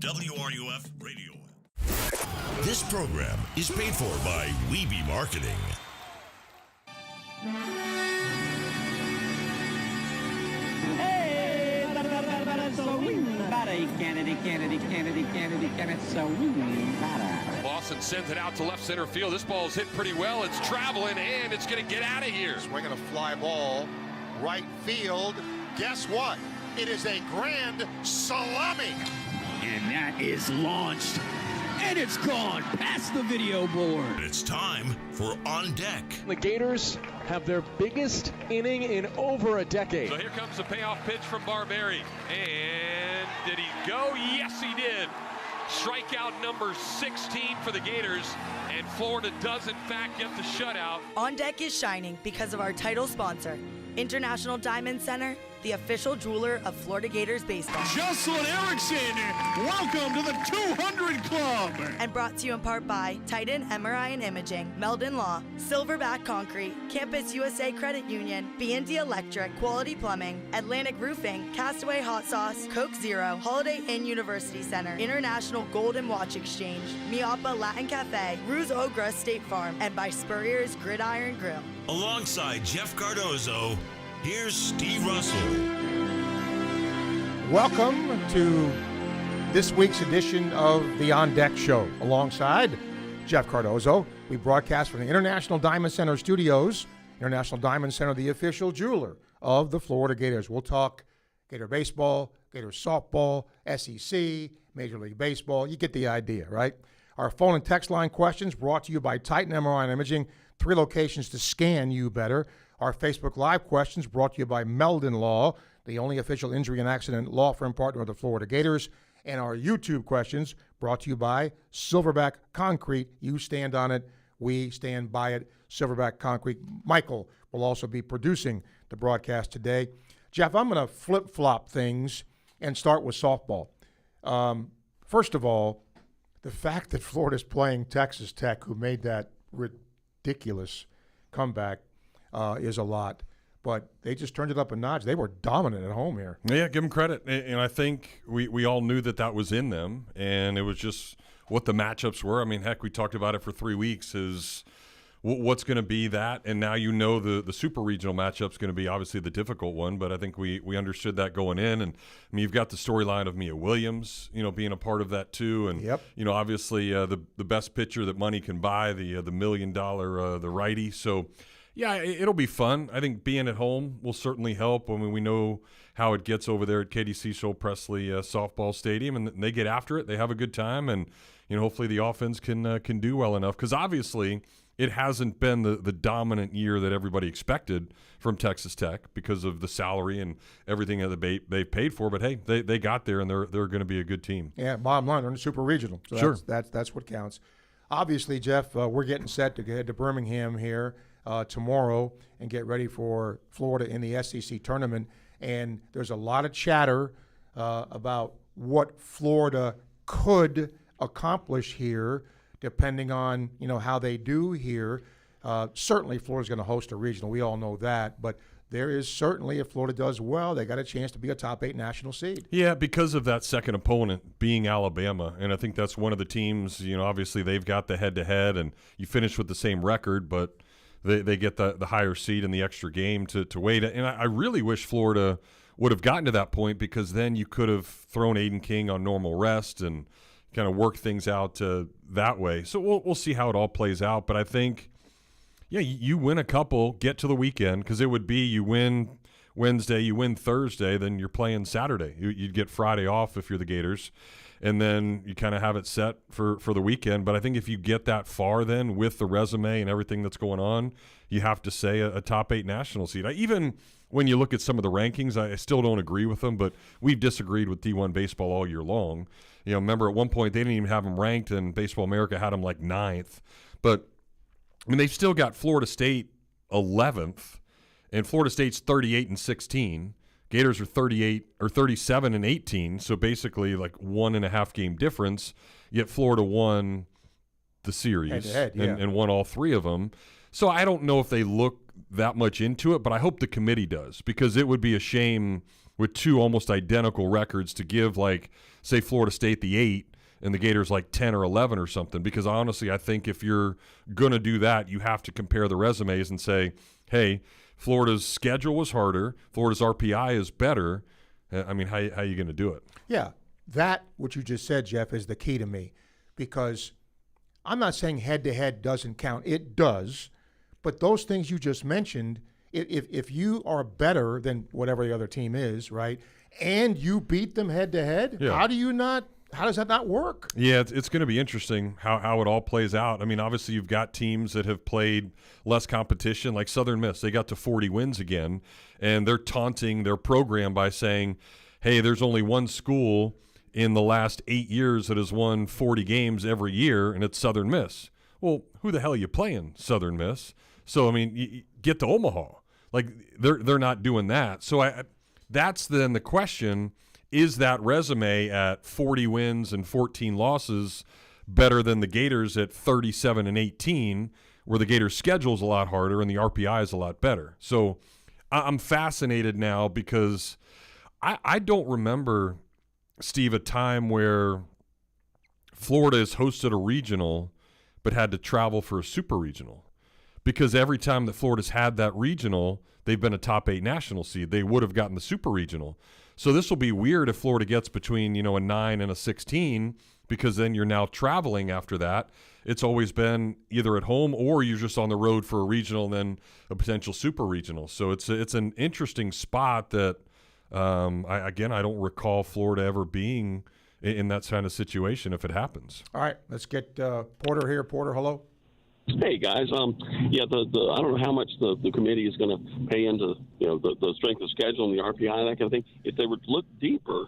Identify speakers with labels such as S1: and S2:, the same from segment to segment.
S1: WRUF Radio. This program is paid for by Weeby Marketing.
S2: Hey, so
S3: Lawson sends it out to left center field. This ball is hit pretty well. It's traveling, and it's going to get out of here.
S4: Swinging a fly ball, right field. Guess what? It is a grand salami.
S2: And that is launched. And it's gone past the video board.
S1: It's time for On Deck.
S5: The Gators have their biggest inning in over a decade.
S3: So here comes the payoff pitch from Barberi. And did he go? Yes, he did. Strikeout number 16 for the Gators. And Florida does, in fact, get the shutout.
S6: On Deck is shining because of our title sponsor, International Diamond Center, the official jeweler of Florida Gators baseball.
S2: Jocelyn Erickson, welcome to the 200 Club.
S6: And brought to you in part by Titan MRI and Imaging, Meldon Law, Silverback Concrete, Campus USA Credit Union, B&D Electric, Quality Plumbing, Atlantic Roofing, Castaway Hot Sauce, Coke Zero, Holiday Inn University Center, International Gold and Watch Exchange, Miapa Latin Cafe, Ruse Ogra State Farm, and by Spurrier's Gridiron Grill.
S1: Alongside Jeff Cardozo, here's Steve Russell.
S7: Welcome to this week's edition of the On Deck Show. Alongside Jeff Cardozo, we broadcast from the International Diamond Center studios. International Diamond Center, the official jeweler of the Florida Gators. We'll talk Gator baseball, Gator softball, SEC, Major League Baseball. You get the idea, right? Our phone and text line questions brought to you by Titan MRI and Imaging. 3 locations to scan you better. Our Facebook Live questions brought to you by Meldon Law, the only official injury and accident law firm partner of the Florida Gators. And our YouTube questions brought to you by Silverback Concrete. You stand on it, we stand by it. Silverback Concrete. Michael will also be producing the broadcast today. Jeff, I'm going to flip-flop things and start with softball. First of all, the fact that Florida's playing Texas Tech, who made that ridiculous comeback, is a lot. But they just turned it up a notch. They were dominant at home here.
S8: Yeah, give them credit. And I think we all knew that was in them, and it was just what the matchups were. I mean, heck, we talked about it for 3 weeks is what's going to be that. And now you know the super regional matchup's going to be obviously the difficult one, but I think we understood that going in. And, I mean, you've got the storyline of Mia Williams, being a part of that too. And, obviously the best pitcher that money can buy, the $1 million, the righty. So, yeah, it'll be fun. I think being at home will certainly help. I mean, we know how it gets over there at Katie Cecil Presley softball stadium, and they get after it. They have a good time, and hopefully the offense can do well enough. Because obviously it hasn't been the dominant year that everybody expected from Texas Tech because of the salary and everything that they paid for. But hey, they got there, and they're going to be a good team.
S7: Yeah, bottom line, they're in the super regional. So
S8: sure,
S7: that's what counts. Obviously, Jeff, we're getting set to head to Birmingham here tomorrow and get ready for Florida in the SEC tournament. And there's a lot of chatter about what Florida could accomplish here, depending on how they do here. Certainly, Florida's going to host a regional. We all know that, but there is certainly, if Florida does well, they got a chance to be a top 8 national seed.
S8: Yeah, because of that second opponent being Alabama, and I think that's one of the teams. Obviously they've got the head-to-head, and you finish with the same record, but they get the higher seed and the extra game to wait. And I really wish Florida would have gotten to that point, because then you could have thrown Aiden King on normal rest and kind of worked things out that way. So we'll see how it all plays out. But I think, yeah, you win a couple, get to the weekend, because it would be you win Wednesday, you win Thursday, then you're playing Saturday. You'd get Friday off if you're the Gators, and then you kind of have it set for the weekend. But I think if you get that far then with the resume and everything that's going on, you have to say a top 8 national seed. Even when you look at some of the rankings, I still don't agree with them, but we've disagreed with D1 baseball all year long. Remember at one point they didn't even have them ranked, and Baseball America had them like 9th. But, I mean, they've still got Florida State 11th, and Florida State's 38-16. Gators are 37-18, so basically like 1.5 game difference, yet Florida won the series
S7: head-to-head, yeah,
S8: and won all 3 of them. So I don't know if they look that much into it, but I hope the committee does, because it would be a shame with two almost identical records to give, like, say, Florida State the 8 and the Gators like 10 or 11 or something. Because honestly, I think if you're going to do that, you have to compare the resumes and say, hey, Florida's schedule was harder. Florida's RPI is better. I mean, how are you going to do it?
S7: Yeah, that, what you just said, Jeff, is the key to me. Because I'm not saying head-to-head doesn't count. It does. But those things you just mentioned, if you are better than whatever the other team is, right, and you beat them head-to-head, how does that not work?
S8: Yeah, it's going to be interesting how it all plays out. I mean, obviously you've got teams that have played less competition, like Southern Miss. They got to 40 wins again, and they're taunting their program by saying, hey, there's only one school in the last 8 years that has won 40 games every year, and it's Southern Miss. Well, who the hell are you playing, Southern Miss? So, I mean, you get to Omaha. Like, they're not doing that. So that's then the question, is that resume at 40 wins and 14 losses better than the Gators at 37 and 18, where the Gators' schedule is a lot harder and the RPI is a lot better? So I'm fascinated now because I don't remember, Steve, a time where Florida has hosted a regional but had to travel for a super regional. Because every time that Florida's had that regional, they've been a top 8 national seed. They would have gotten the super regional. So this will be weird if Florida gets between, a 9 and a 16, because then you're now traveling after that. It's always been either at home or you're just on the road for a regional and then a potential super regional. So it's an interesting spot that, I don't recall Florida ever being in that kind of situation if it happens.
S7: All right, let's get Porter here. Porter, hello.
S9: Hey guys, I don't know how much the committee is going to pay into the strength of schedule and the RPI and that kind of thing. If they were to look deeper,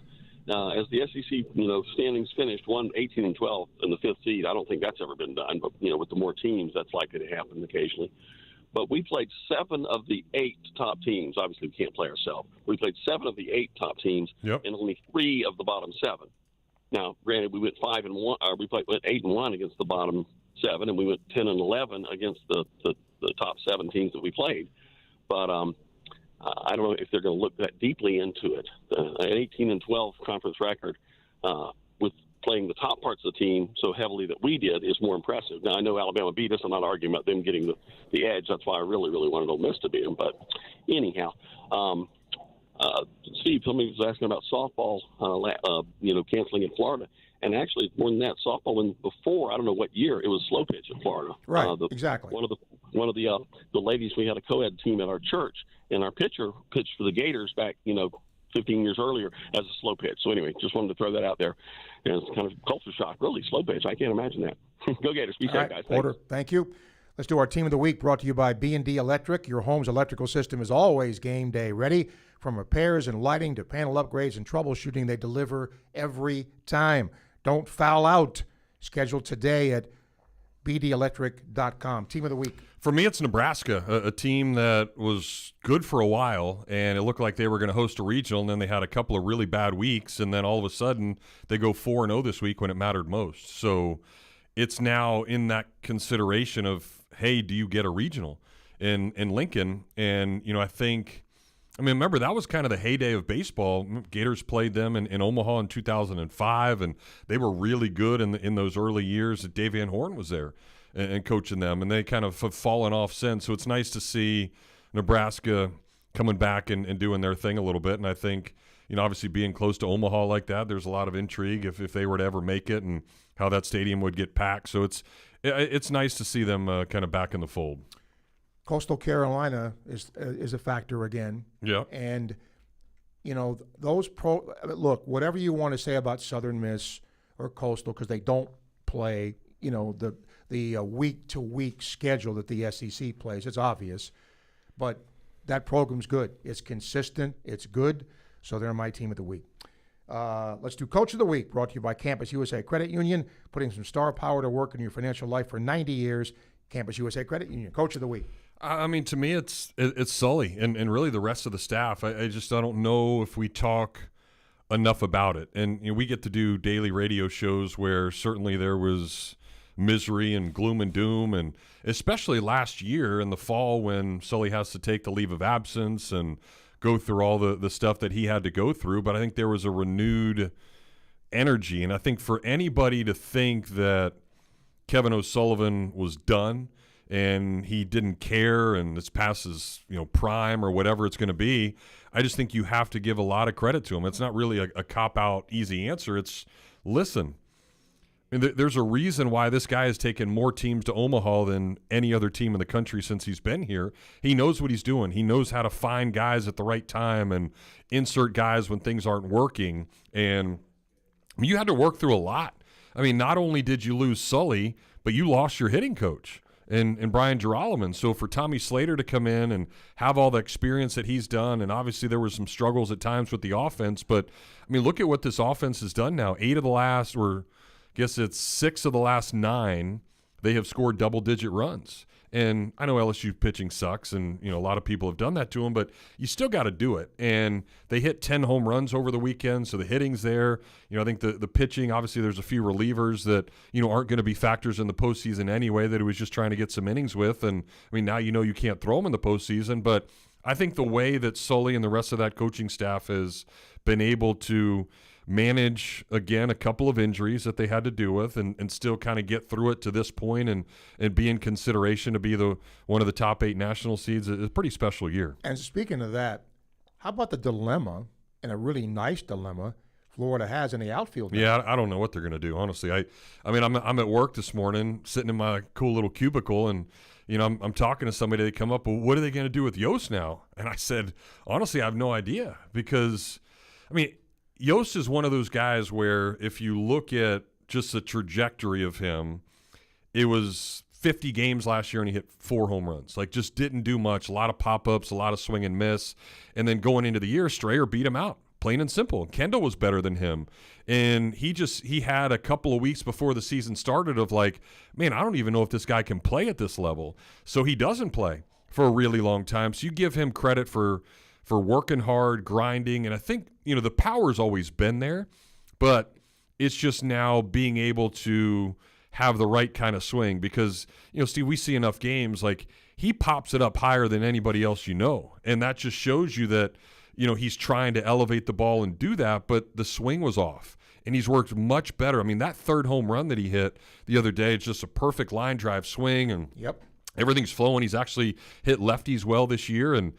S9: as the SEC standings finished, 18 and 12 in the 5th seed. I don't think that's ever been done, but with the more teams, that's likely to happen occasionally. But we played 7 of the 8 top teams. Obviously, we can't play ourselves. We played 7 of the 8 top teams, and only 3 of the bottom 7. Now, granted, we went 5-1. Went 8-1 against the bottom 7, and we went 10 and 11 against the top 7 teams that we played. But I don't know if they're going to look that deeply into it. An 18 and 12 conference record with playing the top parts of the team so heavily that we did is more impressive. Now, I know Alabama beat us. I'm not arguing about them getting the edge. That's why I really, really wanted Ole Miss to beat them. But anyhow, Steve, somebody was asking about softball, canceling in Florida. And actually, more than that, softball in before, I don't know what year, it was slow pitch in Florida.
S7: Right, exactly.
S9: One of the ladies, we had a co-ed team at our church, and our pitcher pitched for the Gators back, 15 years earlier as a slow pitch. So anyway, just wanted to throw that out there. And it's kind of culture shock, really, slow pitch. I can't imagine that. Go Gators. Be safe, guys.
S7: Porter, thank you. Let's do our Team of the Week, brought to you by B&D Electric. Your home's electrical system is always game day ready. From repairs and lighting to panel upgrades and troubleshooting, they deliver every time. Don't foul out. Schedule today at bdelectric.com. Team of the Week.
S8: For me, it's Nebraska, a team that was good for a while, and it looked like they were going to host a regional, and then they had a couple of really bad weeks, and then all of a sudden they go 4-0 this week when it mattered most. So it's now in that consideration of, hey, do you get a regional in Lincoln? And, remember, that was kind of the heyday of baseball. Gators played them in Omaha in 2005, and they were really good in those early years that Dave Van Horn was there and coaching them, and they kind of have fallen off since. So it's nice to see Nebraska coming back and doing their thing a little bit. And I think, obviously being close to Omaha like that, there's a lot of intrigue if they were to ever make it and how that stadium would get packed. So it's nice to see them kind of back in the fold.
S7: Coastal Carolina is a factor again.
S8: Yeah.
S7: And, look, whatever you want to say about Southern Miss or Coastal, because they don't play, the week-to-week schedule that the SEC plays. It's obvious. But that program's good. It's consistent. It's good. So they're my Team of the Week. Let's do Coach of the Week, brought to you by Campus USA Credit Union, putting some star power to work in your financial life for 90 years. Campus USA Credit Union, Coach of the Week.
S8: To me, it's Sully and really the rest of the staff. I don't know if we talk enough about it. And we get to do daily radio shows where certainly there was misery and gloom and doom, and especially last year in the fall when Sully has to take the leave of absence and go through all the stuff that he had to go through, but I think there was a renewed energy. And I think for anybody to think that Kevin O'Sullivan was done and he didn't care and it's past his prime or whatever it's going to be, I just think you have to give a lot of credit to him. It's not really a cop-out easy answer. It's, listen, I mean, there's a reason why this guy has taken more teams to Omaha than any other team in the country since he's been here. He knows what he's doing. He knows how to find guys at the right time and insert guys when things aren't working. And I mean, you had to work through a lot. I mean, not only did you lose Sully, but you lost your hitting coach and Brian Girolamo. So for Tommy Slater to come in and have all the experience that he's done, and obviously there were some struggles at times with the offense, but I mean, look at what this offense has done now. 8 of the last, or I guess it's 6 of the last 9, they have scored double-digit runs. And I know LSU pitching sucks, and a lot of people have done that to them, but you still got to do it. And they hit 10 home runs over the weekend, so the hitting's there. I think the pitching, obviously there's a few relievers that aren't going to be factors in the postseason anyway that he was just trying to get some innings with. And I mean, now you can't throw them in the postseason, but I think the way that Sully and the rest of that coaching staff has been able to manage, again, a couple of injuries that they had to deal with and still kind of get through it to this point and be in consideration to be one of the top 8 national seeds is a pretty special year.
S7: And speaking of that, how about the dilemma, and a really nice dilemma, Florida has in the outfield now?
S8: Yeah, I don't know what they're going to do, honestly. I mean, I'm at work this morning, sitting in my cool little cubicle, and I'm talking to somebody. They come up, well, what are they going to do with Yost now? And I said, honestly, I have no idea, because, I mean, Yost is one of those guys where if you look at just the trajectory of him, it was 50 games last year and he hit 4 home runs. Like, just didn't do much. A lot of pop-ups, a lot of swing and miss. And then going into the year, Strayer beat him out, plain and simple. Kendall was better than him. And he had a couple of weeks before the season started of like, man, I don't even know if this guy can play at this level. So he doesn't play for a really long time. So you give him credit for working hard, grinding, and I think, the power's always been there, but it's just now being able to have the right kind of swing because, Steve, we see enough games, like, he pops it up higher than anybody else and that just shows you that, he's trying to elevate the ball and do that, but the swing was off, and he's worked much better. I mean, that 3rd home run that he hit the other day, it's just a perfect line drive swing, and everything's flowing. He's actually hit lefties well this year, and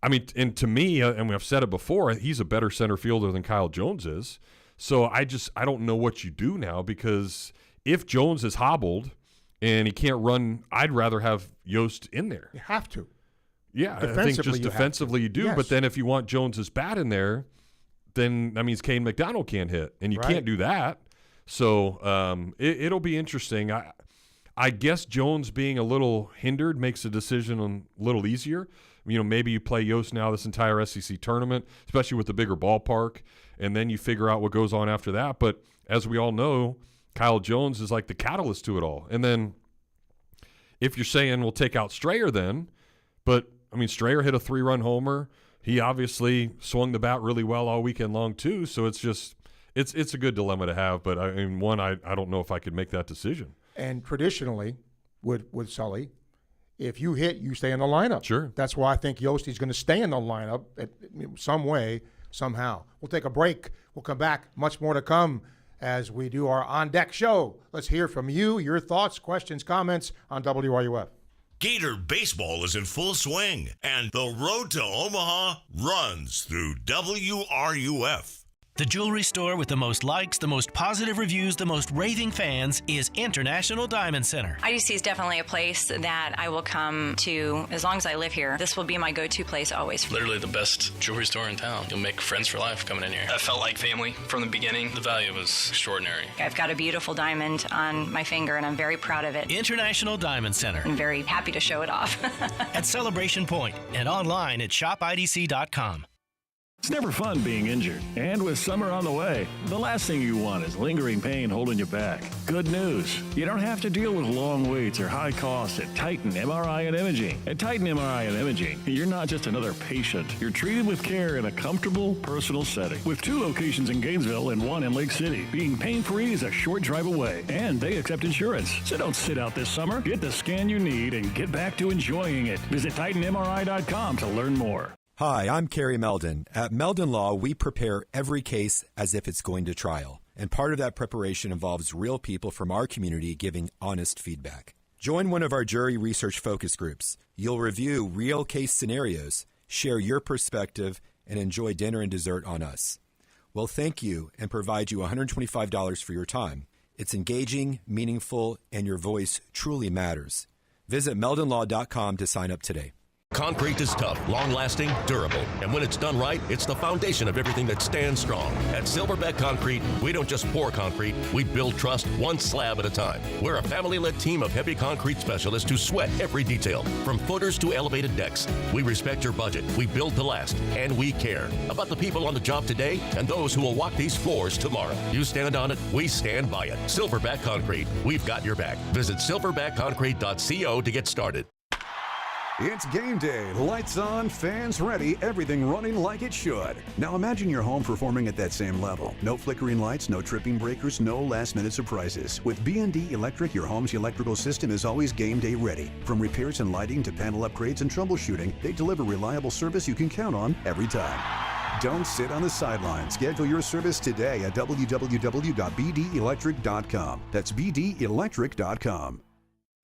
S8: I mean, and to me, and I've said it before, he's a better center fielder than Kyle Jones is. So I don't know what you do now, because if Jones is hobbled and he can't run, I'd rather have Yost in there.
S7: You have to.
S8: Yeah, I think just defensively you do.
S7: Yes.
S8: But then if you want Jones's bat in there, then that means Kane McDonald can't hit, and you can't do that. So it'll be interesting. I guess Jones being a little hindered makes the decision a little easier. Maybe you play Yost now this entire SEC tournament, especially with the bigger ballpark, and then you figure out what goes on after that. But as we all know, Kyle Jones is like the catalyst to it all. And then if you're saying we'll take out Strayer then, but, I mean, Strayer hit a 3-run homer. He obviously swung the bat really well all weekend long too, so it's just it's a good dilemma to have. But, I mean, I don't know if I could make that decision.
S7: And traditionally, with Sully, if you hit, you stay in the lineup.
S8: Sure.
S7: That's why I think Yosti's going to stay in the lineup some way, somehow. We'll take a break. We'll come back. Much more to come as we do our On Deck show. Let's hear from you, your thoughts, questions, comments on WRUF.
S1: Gator baseball is in full swing, and the road to Omaha runs through WRUF.
S10: The jewelry store with the most likes, the most positive reviews, the most raving fans is International Diamond Center.
S11: IDC is definitely a place that I will come to as long as I live here. This will be my go-to place always.
S12: Literally the best jewelry store in town. You'll make friends for life coming in here. I felt like family from the beginning. The value was extraordinary.
S11: I've got a beautiful diamond on my finger, and I'm very proud of it.
S10: International Diamond Center.
S11: I'm very happy to show it off.
S10: At Celebration Point and online at shopidc.com.
S13: It's never fun being injured, and with summer on the way, the last thing you want is lingering pain holding you back. Good news, you don't have to deal with long waits or high costs at Titan MRI and Imaging. At Titan MRI and Imaging, you're not just another patient. You're treated with care in a comfortable, personal setting. With 2 locations in Gainesville and 1 in Lake City, being pain-free is a short drive away, and they accept insurance. So don't sit out this summer. Get the scan you need and get back to enjoying it. Visit TitanMRI.com to learn more.
S14: Hi, I'm Kerry Meldon. At Meldon Law, we prepare every case as if it's going to trial. And part of that preparation involves real people from our community giving honest feedback. Join one of our jury research focus groups. You'll review real case scenarios, share your perspective, and enjoy dinner and dessert on us. We'll thank you and provide you $125 for your time. It's engaging, meaningful, and your voice truly matters. Visit meldonlaw.com to sign up today.
S15: Concrete is tough, long-lasting, durable. And when it's done right, it's the foundation of everything that stands strong. At Silverback Concrete, we don't just pour concrete, we build trust one slab at a time. We're a family-led team of heavy concrete specialists who sweat every detail, from footers to elevated decks. We respect your budget, we build to last, and we care about the people on the job today and those who will walk these floors tomorrow. You stand on it, we stand by it. Silverback Concrete, we've got your back. Visit silverbackconcrete.co to get started.
S16: It's game day. Lights on, fans ready, everything running like it should. Now imagine your home performing at that same level. No flickering lights, no tripping breakers, no last-minute surprises. With B&D Electric, your home's electrical system is always game day ready. From repairs and lighting to panel upgrades and troubleshooting, they deliver reliable service you can count on every time. Don't sit on the sidelines. Schedule your service today at www.bdelectric.com. That's bdelectric.com.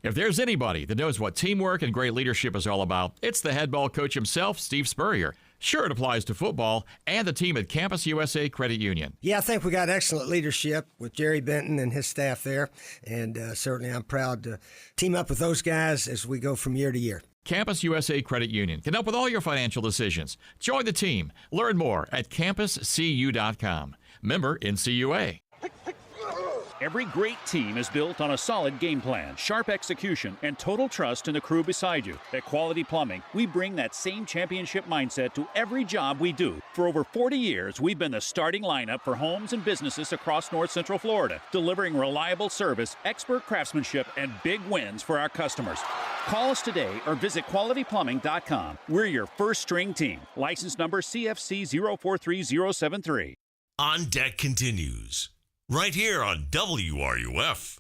S17: If there's anybody that knows what teamwork and great leadership is all about, it's the head ball coach himself, Steve Spurrier. Sure, it applies to football and the team at Campus USA Credit Union.
S18: Yeah, I think we got excellent leadership with Jerry Benton and his staff there, and certainly I'm proud to team up with those guys as we go from year to year.
S17: Campus USA Credit Union can help with all your financial decisions. Join the team. Learn more at campuscu.com. Member NCUA.
S19: Every great team is built on a solid game plan, sharp execution, and total trust in the crew beside you. At Quality Plumbing, we bring that same championship mindset to every job we do. For over 40 years, we've been the starting lineup for homes and businesses across North Central Florida, delivering reliable service, expert craftsmanship, and big wins for our customers. Call us today or visit qualityplumbing.com. We're your first string team. License number CFC 043073.
S1: On Deck continues. Right here on WRUF.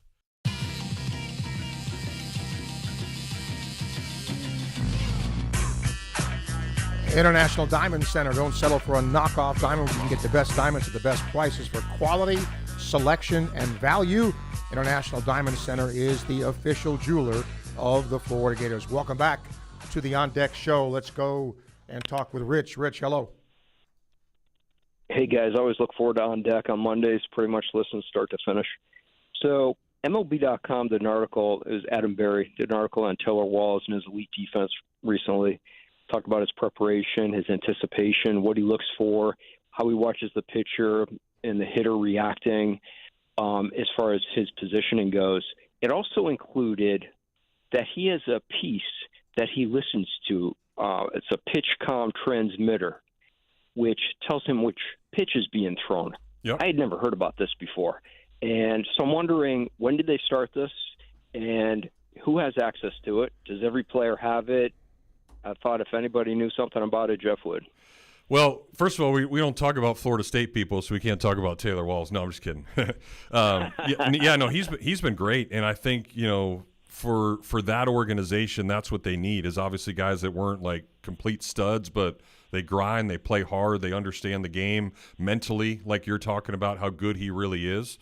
S7: International Diamond Center. Don't settle for a knockoff diamond. You can get the best diamonds at the best prices for quality, selection, and value. International Diamond Center is the official jeweler of the Florida Gators. Welcome back to the On Deck show. Let's go and talk with Rich. Rich, hello.
S20: Hey, guys, I always look forward to On Deck on Mondays, pretty much listen start to finish. So MLB.com did an article, it was Adam Berry, did an article on Taylor Walls and his elite defense recently. Talked about his preparation, his anticipation, what he looks for, how he watches the pitcher and the hitter reacting as far as his positioning goes. It also included that he has a piece that he listens to. It's a pitch comm transmitter, which tells him which pitch is being thrown.
S8: Yep.
S20: I had never heard about this before. And so I'm wondering, when did they start this, and who has access to it? Does every player have it? I thought if anybody knew something about it, Jeff would.
S8: Well, first of all, we don't talk about Florida State people, so we can't talk about Taylor Walls. No, I'm just kidding. He's been great, and I think, for that organization, that's what they need, is obviously guys that weren't like complete studs, but they grind, they play hard, they understand the game mentally, like you're talking about how good he really is.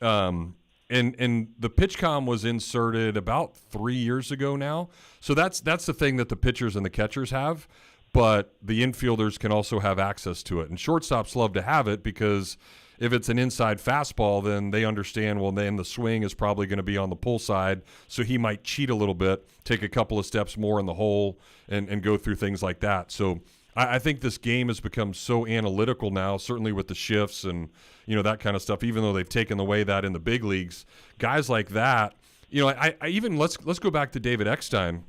S8: And the PitchCom was inserted about 3 years ago now. So that's the thing that the pitchers and the catchers have, but the infielders can also have access to it. And shortstops love to have it because if it's an inside fastball, then they understand, well, then the swing is probably going to be on the pull side, so he might cheat a little bit, take a couple of steps more in the hole, and go through things like that. So I think this game has become so analytical now, certainly with the shifts and, that kind of stuff, even though they've taken away that in the big leagues. Guys like that, I even let's go back to David Eckstein.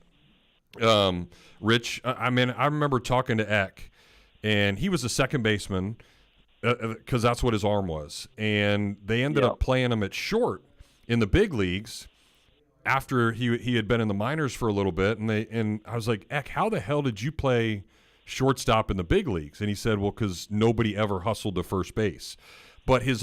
S8: Rich, I remember talking to Eck, and he was a second baseman because that's what his arm was. And they ended up playing him at short in the big leagues after he had been in the minors for a little bit. And I was like, Eck, how the hell did you play shortstop in the big leagues? And he said, well, because nobody ever hustled to first base. But his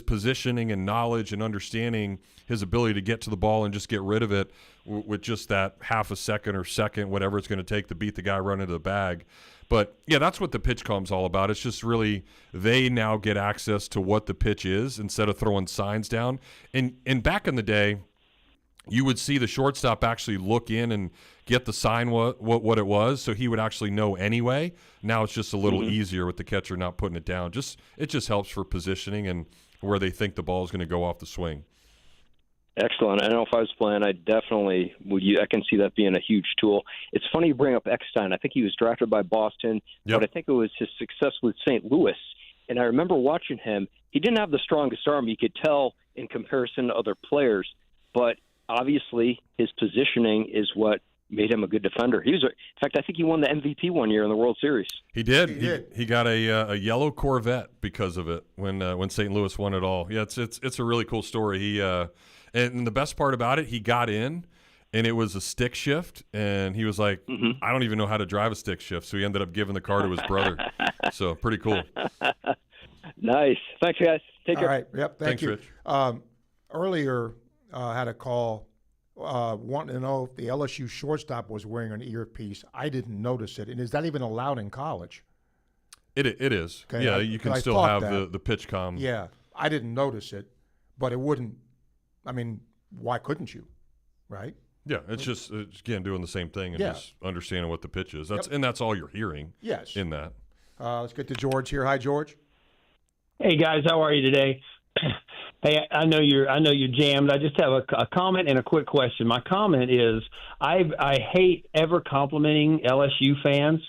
S8: positioning and knowledge and understanding his ability to get to the ball and just get rid of it with just that half a second or second, whatever it's going to take to beat the guy running to the bag. But, yeah, that's what the PitchCom's all about. It's just really they now get access to what the pitch is instead of throwing signs down. And back in the day, you would see the shortstop actually look in and get the sign what it was, so he would actually know anyway. Now it's just a little easier with the catcher not putting it down. It just helps for positioning and where they think the ball is going to go off the swing.
S20: Excellent. I know if I was playing, I definitely would. I can see that being a huge tool. It's funny you bring up Eckstein. I think he was drafted by Boston, but I think it was his success with St. Louis. And I remember watching him. He didn't have the strongest arm. You could tell in comparison to other players, but obviously his positioning is what made him a good defender. In fact, I think he won the MVP one year in the World Series.
S8: He did. He got a yellow Corvette because of it when St. Louis won it all. Yeah, it's a really cool story. He and the best part about it, he got in, and it was a stick shift, and he was like, I don't even know how to drive a stick shift, so he ended up giving the car to his brother. So pretty cool.
S20: Nice. Thanks, guys. Take care.
S7: All right. Yep.
S8: Thanks,
S7: you.
S8: Rich.
S7: Earlier, had a call wanting to know if the LSU shortstop was wearing an earpiece. I didn't notice it. And is that even allowed in college?
S8: It is.
S7: Okay,
S8: yeah, you can still have the PitchCom.
S7: Yeah, I didn't notice it, but it wouldn't. I mean, why couldn't you? Right?
S8: Yeah, it's again doing the same thing and just understanding what the pitch is. That's all you're hearing.
S7: Yes.
S8: In that.
S7: Let's get to George here. Hi, George.
S21: Hey guys, how are you today? Hey, I know you're jammed. I just have a comment and a quick question. My comment is I hate ever complimenting LSU fans,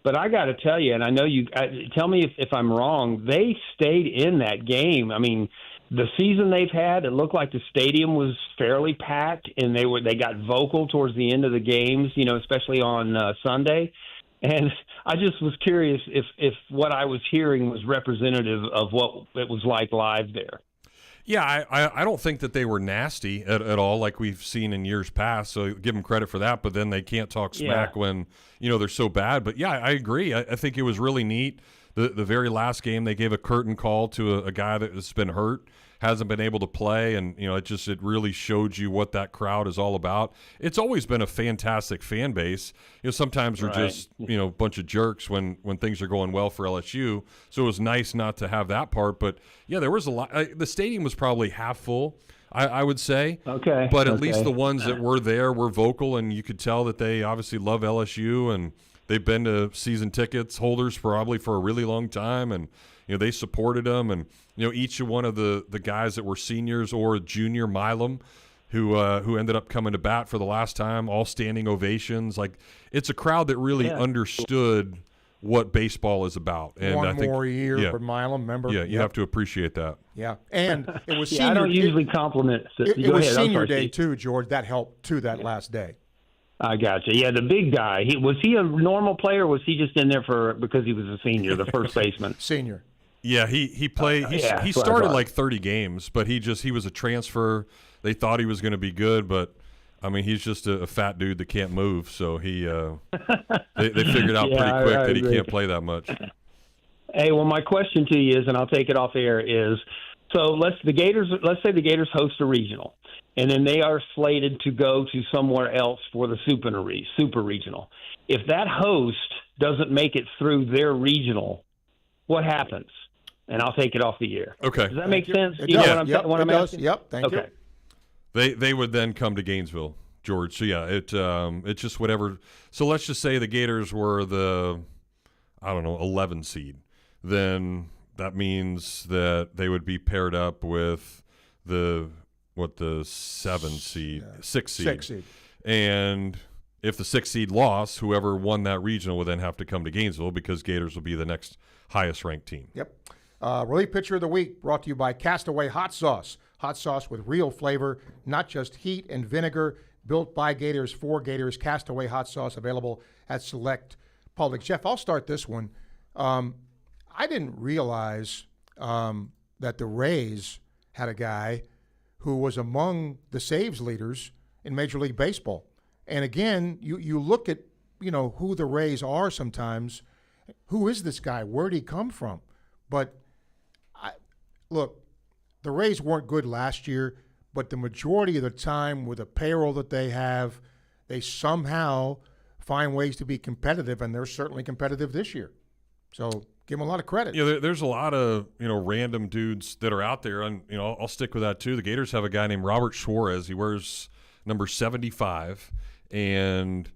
S21: but I got to tell you, and I know you. Tell me if I'm wrong. They stayed in that game. I mean, the season they've had, it looked like the stadium was fairly packed, and they got vocal towards the end of the games. Especially on Sunday. And I just was curious if what I was hearing was representative of what it was like live there.
S8: Yeah, I don't think that they were nasty at all like we've seen in years past, so give them credit for that, but then they can't talk smack when, they're so bad. But, yeah, I agree. I think it was really neat. The very last game, they gave a curtain call to a guy that has been hurt, hasn't been able to play, and it really showed you what that crowd is all about. It's always been a fantastic fan base. Sometimes they're just a bunch of jerks when things are going well for LSU. So it was nice not to have that part. But yeah, there was a lot. The stadium was probably half full, I would say.
S21: Okay.
S8: But at least the ones that were there were vocal, and you could tell that they obviously love LSU, and they've been to season tickets holders probably for a really long time, and they supported them. And each one of the guys that were seniors or junior Milam who ended up coming to bat for the last time, all standing ovations. Like, it's a crowd that really understood what baseball is about. And
S7: One
S8: I think,
S7: more year for Milam, remember?
S8: Yeah, you have to appreciate that.
S7: Yeah, and it was senior.
S21: I don't usually compliment.
S7: It was senior day too, George. That helped too. That last day.
S21: I got you. Yeah, the big guy. Was he a normal player? Or was he just in there because he was a senior, the first baseman?
S7: Senior.
S8: Yeah, he played. He started like 30 games, but he was a transfer. They thought he was going to be good, but I mean, he's just a fat dude that can't move. So they figured out pretty quick that he can't play that much.
S21: Hey, well, my question to you is, and I'll take it off air, is so let's say the Gators host a regional, and then they are slated to go to somewhere else for the super regional. If that host doesn't make it through their regional, what happens? And I'll take it off the air.
S8: Okay.
S21: Does that make sense?
S7: It does.
S21: What I'm asking?
S7: Yep. Thank you.
S8: They would then come to Gainesville, George. So yeah, it's just whatever. So let's just say the Gators were the 11 seed. Then that means that they would be paired up with the 6 seed. 6 seed. And if the 6 seed lost, whoever won that regional would then have to come to Gainesville because Gators will be the next highest ranked team.
S7: Yep. Relief Pitcher of the Week brought to you by Castaway Hot Sauce. Hot sauce with real flavor, not just heat and vinegar. Built by Gators for Gators. Castaway Hot Sauce available at select Publix. Jeff, I'll start this one. I didn't realize that the Rays had a guy who was among the saves leaders in Major League Baseball. And again, you look at who the Rays are sometimes. Who is this guy? Where'd he come from? But look, the Rays weren't good last year, but the majority of the time with the payroll that they have, they somehow find ways to be competitive, and they're certainly competitive this year. So give them a lot of credit.
S8: Yeah, there's a lot of random dudes that are out there, and I'll stick with that too. The Gators have a guy named Robert Suarez. He wears number 75, and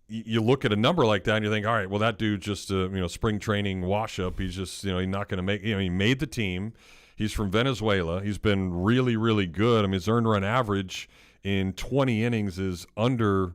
S8: you look at a number like that and you think, all right, well, that dude's just a spring training wash up. He's just he's not going to make. He made the team. He's from Venezuela. He's been really, really good. I mean, his earned run average in 20 innings is under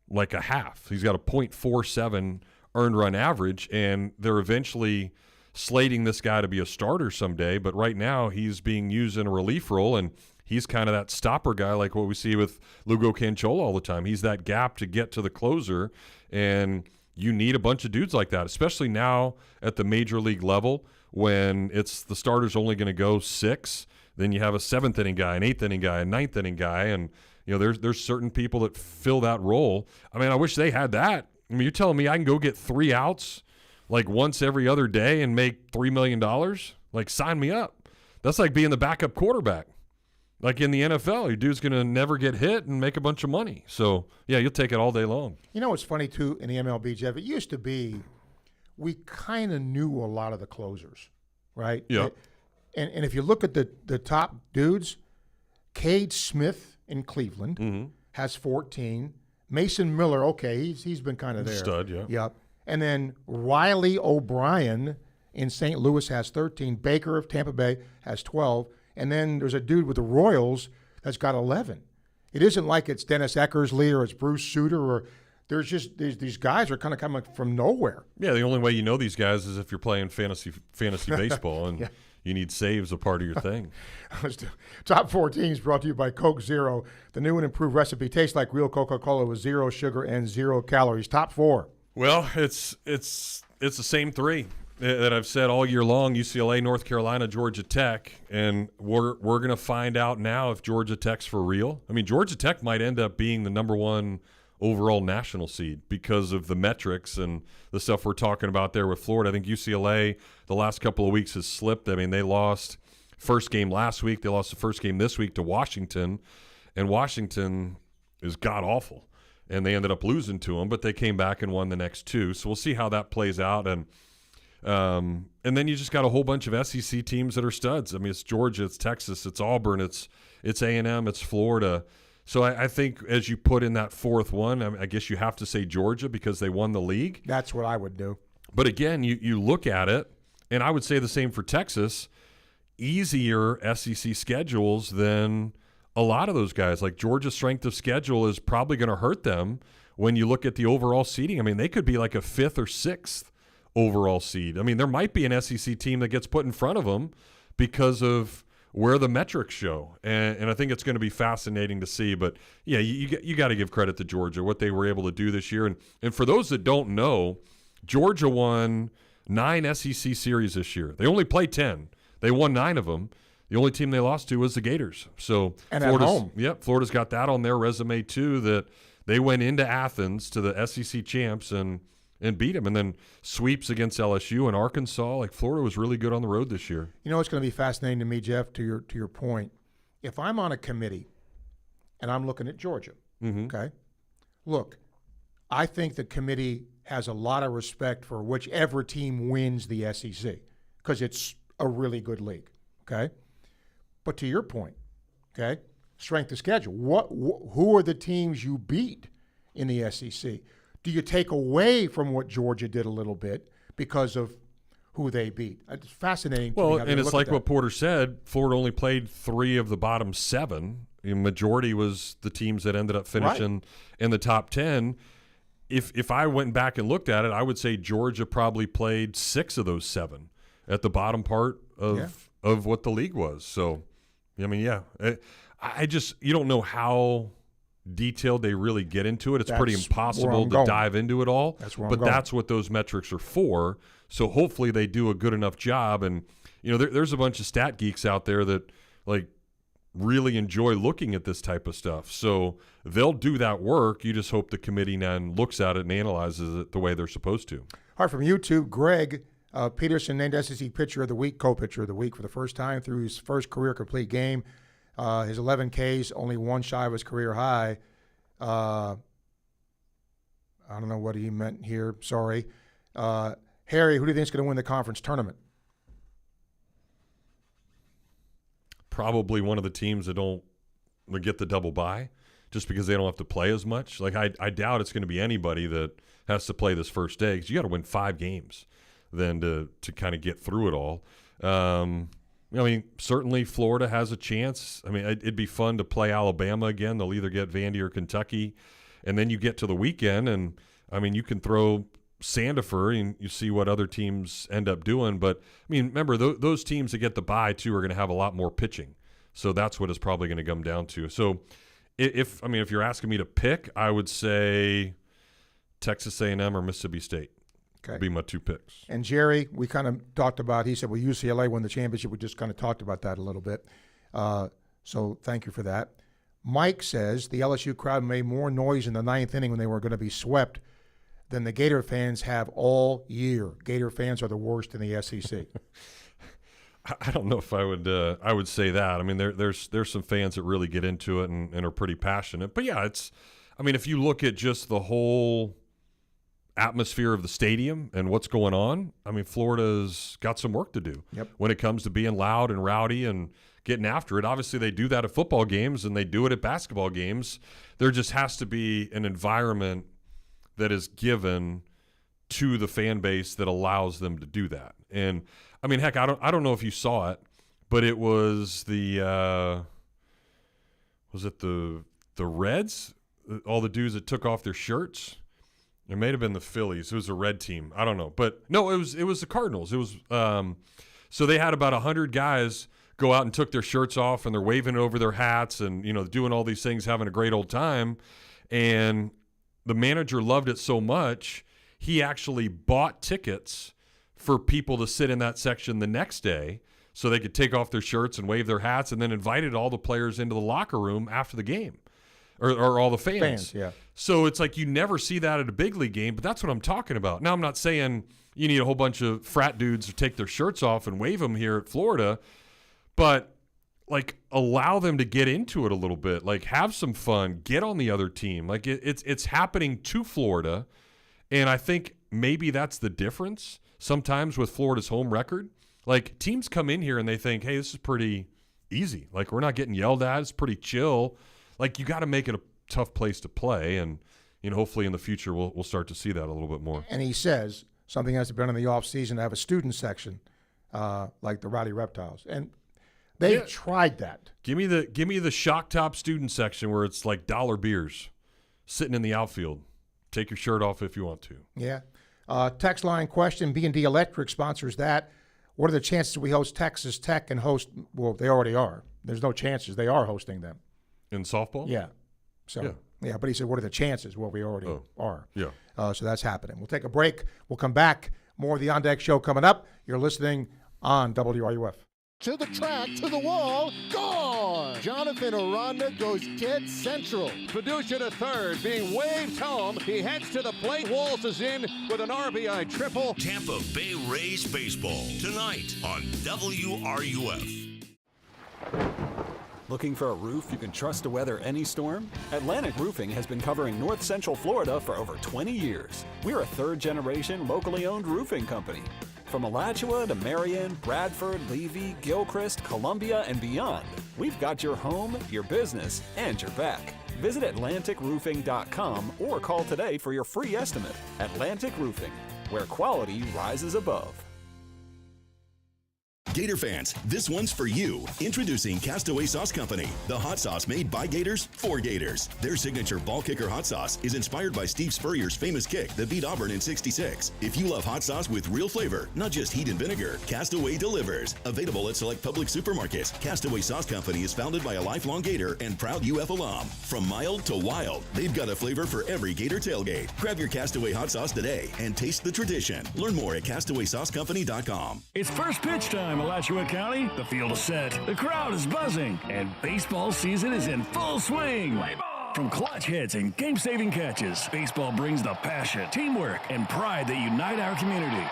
S8: like a half. He's got a .47 earned run average, and they're eventually slating this guy to be a starter someday. But right now he's being used in a relief role, and he's kind of that stopper guy like what we see with Lugo Canchola all the time. He's that gap to get to the closer, and you need a bunch of dudes like that, especially now at the major league level when it's the starter's only going to go 6. Then you have a 7th inning guy, an 8th inning guy, a 9th inning guy, and there's certain people that fill that role. I mean, I wish they had that. I mean, you're telling me I can go get 3 outs like once every other day and make $3 million? Like, sign me up. That's like being the backup quarterback. Like in the NFL, your dude's going to never get hit and make a bunch of money. So, yeah, you'll take it all day long.
S7: You know what's funny, too, in the MLB, Jeff? It used to be we kind of knew a lot of the closers, right?
S8: Yeah.
S7: And if you look at the top dudes, Cade Smith in Cleveland has 14. Mason Miller, okay, he's been kind of there.
S8: Stud, yeah.
S7: Yep. And then Riley O'Brien in St. Louis has 13. Baker of Tampa Bay has 12. And then there's a dude with the Royals that's got 11. It isn't like it's Dennis Eckersley or it's Bruce Sutter or there's just these guys are kind of coming from nowhere.
S8: Yeah, the only way you know these guys is if you're playing fantasy baseball and
S7: yeah.
S8: You need saves a part of your thing.
S7: Top 14 is brought to you by Coke Zero. The new and improved recipe tastes like real Coca-Cola with 0 sugar and 0 calories. Top 4.
S8: Well, it's the same 3 that I've said all year long: UCLA, North Carolina, Georgia Tech, and we're going to find out now if Georgia Tech's for real. I mean, Georgia Tech might end up being the number 1 overall national seed because of the metrics and the stuff we're talking about there with Florida. I think UCLA the last couple of weeks has slipped. I mean, they lost first game last week. They lost the first game this week to Washington, and Washington is god-awful, and they ended up losing to them, but they came back and won the next 2. So we'll see how that plays out. And then you just got a whole bunch of SEC teams that are studs. I mean, it's Georgia, it's Texas, it's Auburn, it's A&M, it's Florida. So I think as you put in that 4th one, I guess you have to say Georgia because they won the league.
S7: That's what I would do.
S8: But again, you look at it, and I would say the same for Texas, easier SEC schedules than a lot of those guys. Like Georgia's strength of schedule is probably going to hurt them when you look at the overall seeding. I mean, they could be like a 5th or 6th overall seed. I mean, there might be an SEC team that gets put in front of them because of where the metrics show. And I think it's going to be fascinating to see. But, yeah, you got to give credit to Georgia, what they were able to do this year. And for those that don't know, Georgia won 9 SEC series this year. They only played 10. They won 9 of them. The only team they lost to was the Gators. So
S7: and at home.
S8: Yep, Florida's got that on their resume too, that they went into Athens to the SEC champs and beat them, and then sweeps against LSU and Arkansas. Like, Florida was really good on the road this year.
S7: You know what's going to be fascinating to me, Jeff, to your point? If I'm on a committee and I'm looking at Georgia, okay, look, I think the committee has a lot of respect for whichever team wins the SEC because it's a really good league, okay? But to your point, okay, strength of schedule, who are the teams you beat in the SEC? Do you take away from what Georgia did a little bit because of who they beat? It's fascinating.
S8: Well, and it's like what Porter said, Florida only played 3 of the bottom 7. The majority was the teams that ended up finishing in the top 10. If I went back and looked at it, I would say Georgia probably played 6 of those 7 at the bottom part of what the league was. So, I mean, yeah. I just – you don't know how – detailed they really get into it. It's pretty impossible to dive into it all. That's what those metrics are for. So hopefully they do a good enough job. And there's a bunch of stat geeks out there that like really enjoy looking at this type of stuff. So they'll do that work. You just hope the committee then looks at it and analyzes it the way they're supposed to.
S7: All right, from YouTube, Greg Peterson named SEC Pitcher of the Week, co-pitcher of the week for the first time through his first career complete game. His 11 Ks, only 1 shy of his career high. I don't know what he meant here. Sorry. Harry, who do you think is going to win the conference tournament?
S8: Probably one of the teams that don't get the double bye just because they don't have to play as much. Like, I doubt it's going to be anybody that has to play this first day because you got to win 5 games then to kind of get through it all. I mean, certainly Florida has a chance. I mean, it'd be fun to play Alabama again. They'll either get Vandy or Kentucky. And then you get to the weekend, and, I mean, you can throw Sandifer and you see what other teams end up doing. But, I mean, remember, those teams that get the bye, too, are going to have a lot more pitching. So that's what it's probably going to come down to. So, if you're asking me to pick, I would say Texas A&M or Mississippi State.
S7: Okay.
S8: Would be my 2 picks.
S7: And Jerry, we kind of talked about, he said, well, UCLA won the championship. We just kind of talked about that a little bit. So thank you for that. Mike says the LSU crowd made more noise in the 9th inning when they were going to be swept than the Gator fans have all year. Gator fans are the worst in the SEC.
S8: I don't know if I would say that. I mean, there's some fans that really get into it and are pretty passionate. But, yeah, if you look at just the whole atmosphere of the stadium and what's going on, I mean, Florida's got some work to do when it comes to being loud and rowdy and getting after it. Obviously, they do that at football games and they do it at basketball games. There just has to be an environment that is given to the fan base that allows them to do that. And, I mean, heck, I don't know if you saw it, but it was the Reds? All the dudes that took off their shirts? It may have been the Phillies. It was a red team. I don't know. But, no, it was the Cardinals. It was so they had about 100 guys go out and took their shirts off, and they're waving over their hats and, doing all these things, having a great old time. And the manager loved it so much, he actually bought tickets for people to sit in that section the next day so they could take off their shirts and wave their hats, and then invited all the players into the locker room after the game. Or all the fans.
S7: Yeah.
S8: So it's like you never see that at a big league game, but that's what I'm talking about. Now, I'm not saying you need a whole bunch of frat dudes to take their shirts off and wave them here at Florida, but, like, allow them to get into it a little bit. Like, have some fun. Get on the other team. Like, it's happening to Florida, and I think maybe that's the difference sometimes with Florida's home record. Like, teams come in here and they think, hey, this is pretty easy. Like, we're not getting yelled at. It's pretty chill. Like, you got to make it a tough place to play, and hopefully in the future we'll start to see that a little bit more.
S7: And he says something has to be done in the off season to have a student section, like the Rowdy Reptiles, and they've tried that.
S8: Give me the shock top student section where it's like dollar beers, sitting in the outfield. Take your shirt off if you want to.
S7: Yeah. Text line question: B&D Electric sponsors that. What are the chances we host Texas Tech and host? Well, they already are. There's no chances. They are hosting them.
S8: In softball?
S7: Yeah. So, yeah, but he said, what are the chances? Well, we already are.
S8: Yeah.
S7: So that's happening. We'll take a break. We'll come back. More of the On Deck Show coming up. You're listening on WRUF.
S4: To the track, to the wall, gone! Jonathan Aranda goes dead central.
S22: Paducah to third, being waved home. He heads to the plate. Walls is in with an RBI triple.
S1: Tampa Bay Rays baseball tonight on WRUF.
S23: Looking for a roof you can trust to weather any storm? Atlantic Roofing has been covering North Central Florida for over 20 years. We're a third-generation, locally owned roofing company. From Alachua to Marion, Bradford, Levy, Gilchrist, Columbia, and beyond, we've got your home, your business, and your back. Visit AtlanticRoofing.com or call today for your free estimate. Atlantic Roofing, where quality rises above.
S24: Gator fans, this one's for you. Introducing Castaway Sauce Company, the hot sauce made by Gators for Gators. Their signature ball kicker hot sauce is inspired by Steve Spurrier's famous kick that beat Auburn in '66. If you love hot sauce with real flavor, not just heat and vinegar, Castaway delivers. Available at select public supermarkets, Castaway Sauce Company is founded by a lifelong Gator and proud UF alum. From mild to wild, they've got a flavor for every Gator tailgate. Grab your Castaway hot sauce today and taste the tradition. Learn more at CastawaySauceCompany.com.
S13: It's first pitch time, Alachua County. The field is set, the crowd is buzzing, and baseball season is in full swing. From clutch hits and game-saving catches, baseball brings the passion, teamwork, and pride that unite our community.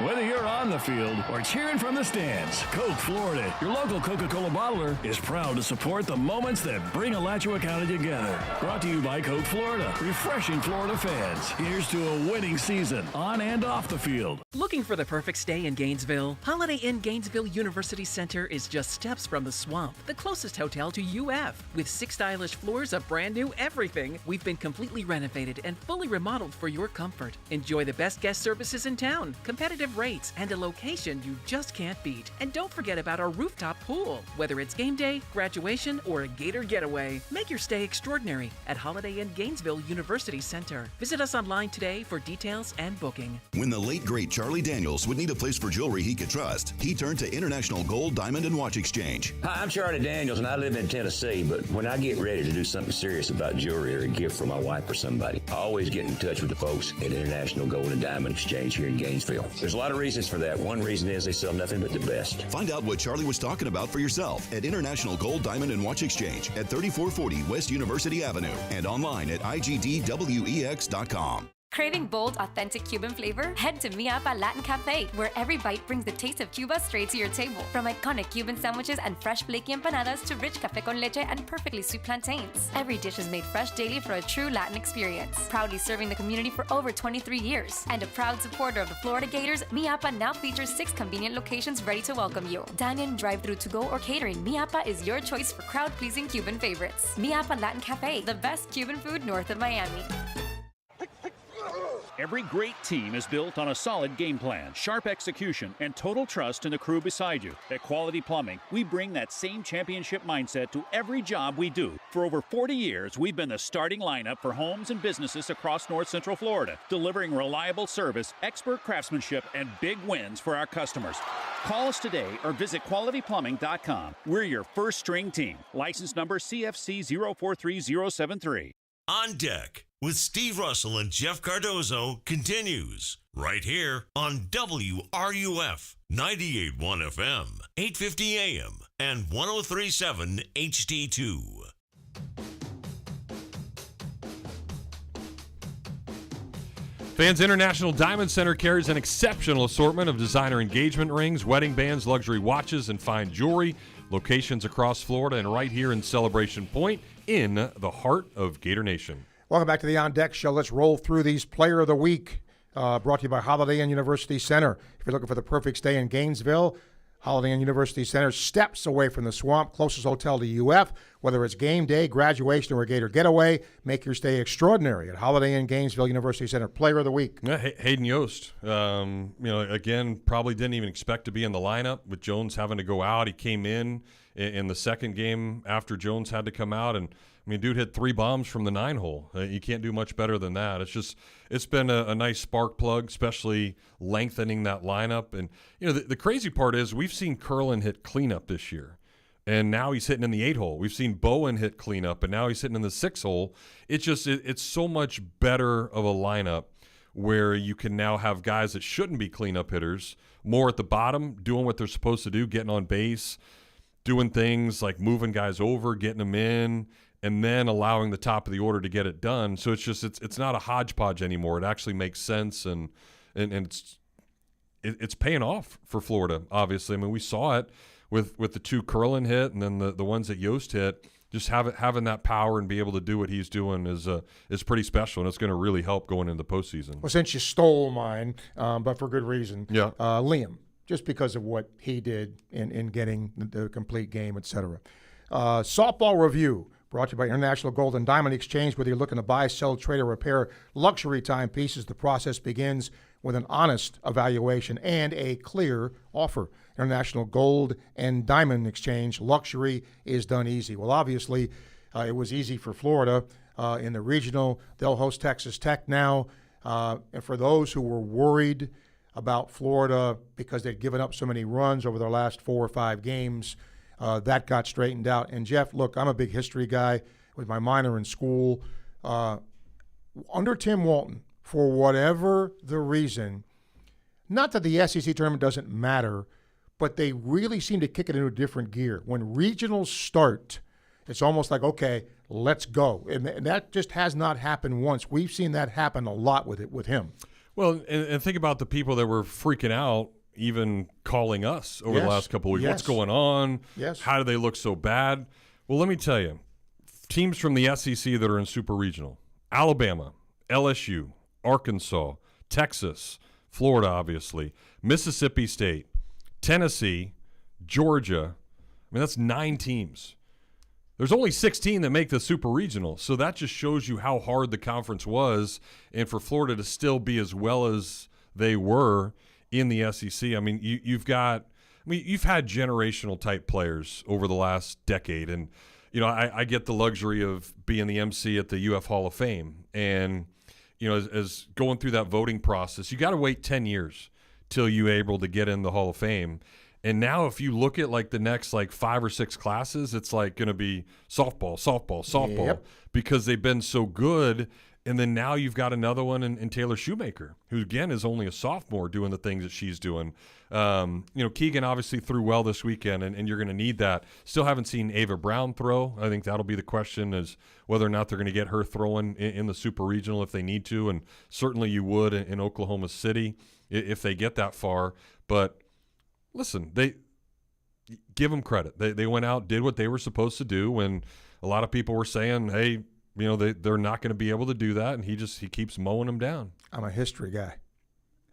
S13: Whether you're on the field or cheering from the stands, Coke Florida, your local Coca-Cola bottler, is proud to support the moments that bring Alachua County together. Brought to you by Coke Florida, refreshing Florida fans. Here's to a winning season on and off the field.
S2: Looking for the perfect stay in Gainesville? Holiday Inn Gainesville University Center is just steps from the Swamp, the closest hotel to UF. With 6 stylish floors of brand new everything, we've been completely renovated and fully remodeled for your comfort. Enjoy the best guest services in town, competitive rates, and a location you just can't beat. And don't forget about our rooftop pool. Whether it's game day, graduation, or a Gator getaway, make your stay extraordinary at Holiday Inn Gainesville University Center. Visit us online today for details and booking.
S24: When the late, great Charlie Daniels would need a place for jewelry he could trust, he turned to International Gold, Diamond, and Watch Exchange.
S3: Hi, I'm Charlie Daniels, and I live in Tennessee, but when I get ready to do something serious about jewelry or a gift for my wife or somebody, I always get in touch with the folks at International Gold and Diamond Exchange here in Gainesville. There's a lot of reasons for that. One reason is they sell nothing but the best.
S24: Find out what Charlie was talking about for yourself at International Gold, Diamond, and Watch Exchange at 3440 West University Avenue and online at igdwex.com.
S5: Craving bold, authentic Cuban flavor? Head to Mi Apa Latin Cafe, where every bite brings the taste of Cuba straight to your table. From iconic Cuban sandwiches and fresh flaky empanadas to rich café con leche and perfectly sweet plantains. Every dish is made fresh daily for a true Latin experience. Proudly serving the community for over 23 years. And a proud supporter of the Florida Gators, Mi Apa now features 6 convenient locations ready to welcome you. Dine-in, drive-thru, to-go, or catering, Mi Apa is your choice for crowd-pleasing Cuban favorites. Mi Apa Latin Cafe, the best Cuban food north of Miami.
S19: Every great team is built on a solid game plan, sharp execution, and total trust in the crew beside you. At Quality Plumbing, we bring that same championship mindset to every job we do. For over 40 years, we've been the starting lineup for homes and businesses across North Central Florida, delivering reliable service, expert craftsmanship, and big wins for our customers. Call us today or visit qualityplumbing.com. We're your first string team. License number CFC 043073.
S1: On Deck with Steve Russell and Jeff Cardozo continues right here on WRUF 98.1 FM, 850 AM, and 103.7 HD2.
S8: Fans International Diamond Center carries an exceptional assortment of designer engagement rings, wedding bands, luxury watches, and fine jewelry. Locations across Florida and right here in Celebration Point in the heart of Gator Nation.
S7: Welcome back to the On Deck Show. Let's roll through these Player of the Week, brought to you by Holiday Inn University Center. If you're looking for the perfect stay in Gainesville, Holiday Inn University Center, steps away from the Swamp, closest hotel to UF. Whether it's game day, graduation, or a Gator getaway, make your stay extraordinary at Holiday Inn Gainesville University Center. Player of the Week.
S8: Yeah, Hayden Yost, again, probably didn't even expect to be in the lineup with Jones having to go out. He came in the second game after Jones had to come out, and dude hit 3 bombs from the 9-hole. You can't do much better than that. It's been a nice spark plug, especially lengthening that lineup. And the crazy part is we've seen Curlin hit cleanup this year, and now he's hitting in the 8-hole. We've seen Bowen hit cleanup, and now he's hitting in the 6-hole. It's so much better of a lineup where you can now have guys that shouldn't be cleanup hitters more at the bottom, doing what they're supposed to do, getting on base, doing things like moving guys over, getting them in, and then allowing the top of the order to get it done. So it's not a hodgepodge anymore. It actually makes sense, and it's paying off for Florida, obviously. We saw it with the 2 Curlin hit and then the ones that Yost hit. Just having that power and be able to do what he's doing is pretty special, and it's going to really help going into the postseason.
S7: Well, since you stole mine, but for good reason,
S8: yeah.
S7: Liam, just because of what he did in getting the complete game, etc. Softball review. Brought to you by International Gold and Diamond Exchange. Whether you're looking to buy, sell, trade, or repair luxury timepieces, the process begins with an honest evaluation and a clear offer. International Gold and Diamond Exchange. Luxury is done easy. Well, obviously, it was easy for Florida in the regional. They'll host Texas Tech now. And for those who were worried about Florida because they'd given up so many runs over their last 4 or 5 games, that got straightened out. And, Jeff, look, I'm a big history guy with my minor in school. Under Tim Walton, for whatever the reason, not that the SEC tournament doesn't matter, but they really seem to kick it into a different gear. When regionals start, it's almost like, okay, let's go. And that just has not happened once. We've seen that happen a lot with him.
S8: Well, and think about the people that were freaking out, even calling us over the last couple of weeks.
S7: Yes.
S8: What's going on?
S7: Yes.
S8: How do they look so bad? Well, let me tell you, teams from the SEC that are in Super Regional, Alabama, LSU, Arkansas, Texas, Florida, obviously, Mississippi State, Tennessee, Georgia. I mean, that's 9 teams. There's only 16 that make the Super Regional, so that just shows you how hard the conference was, and for Florida to still be as well as they were in the SEC. I mean, you've had generational type players over the last decade, and I get the luxury of being the MC at the UF Hall of Fame, and as going through that voting process, you got to wait 10 years till you're able to get in the Hall of Fame. And now if you look at the next 5 or 6 classes, it's going to be softball,
S7: Yep.
S8: because they've been so good. And then now you've got another one in Taylor Shoemaker, who again is only a sophomore doing the things that she's doing. Keegan obviously threw well this weekend, and you're going to need that. Still haven't seen Ava Brown throw. I think that'll be the question, is whether or not they're going to get her throwing in the Super Regional if they need to. And certainly you would in Oklahoma City if they get that far. But listen, they give them credit. They went out, did what they were supposed to do when a lot of people were saying, hey, they're not going to be able to do that, and he keeps mowing them down.
S7: I'm a history guy.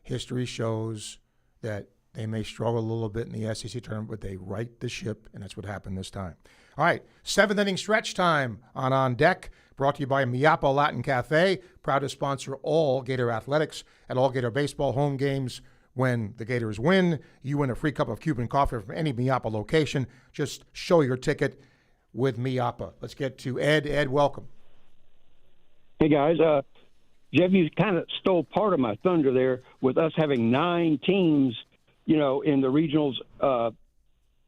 S7: History shows that they may struggle a little bit in the SEC tournament, but they right the ship, and that's what happened this time. All right, 7th inning stretch time on Deck, brought to you by Miapo Latin Cafe, proud to sponsor all Gator athletics at all Gator baseball home games. When the Gators win, you win a free cup of Cuban coffee from any Miapa location. Just show your ticket with Miapa. Let's get to Ed. Ed, welcome.
S6: Hey, guys. Jeff, you kind of stole part of my thunder there with us having 9 teams, in the regionals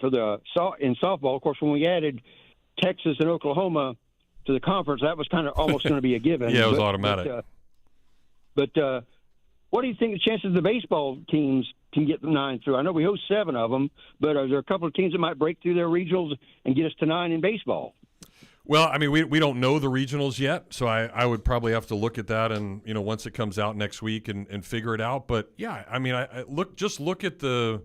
S6: in softball. Of course, when we added Texas and Oklahoma to the conference, that was kind of almost going to be a given.
S8: Yeah, it was automatic.
S6: But what do you think the chances of the baseball teams can get the 9 through? I know we host 7 of them, but are there a couple of teams that might break through their regionals and get us to 9 in baseball?
S8: Well, I mean, we don't know the regionals yet, so I would probably have to look at that and once it comes out next week and figure it out. But yeah, I mean, look at the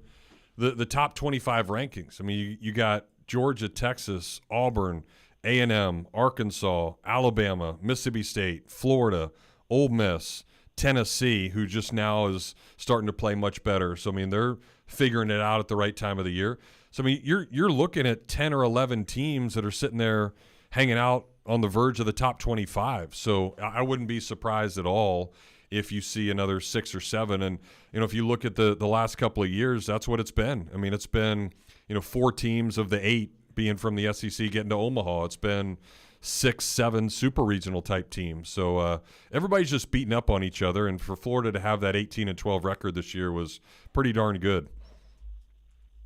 S8: top 25 rankings. I mean, you got Georgia, Texas, Auburn, A&M, Arkansas, Alabama, Mississippi State, Florida, Ole Miss, Tennessee, who just now is starting to play much better. So I mean, they're figuring it out at the right time of the year. So I mean, you're looking at 10 or 11 teams that are sitting there hanging out on the verge of the top 25. So I wouldn't be surprised at all if you see another 6 or 7. And if you look at the last couple of years, that's what it's been. I mean, it's been 4 teams of the 8 being from the SEC getting to Omaha. It's been 6, 7 super regional type teams. So everybody's just beating up on each other. And for Florida to have that 18-12 record this year was pretty darn good.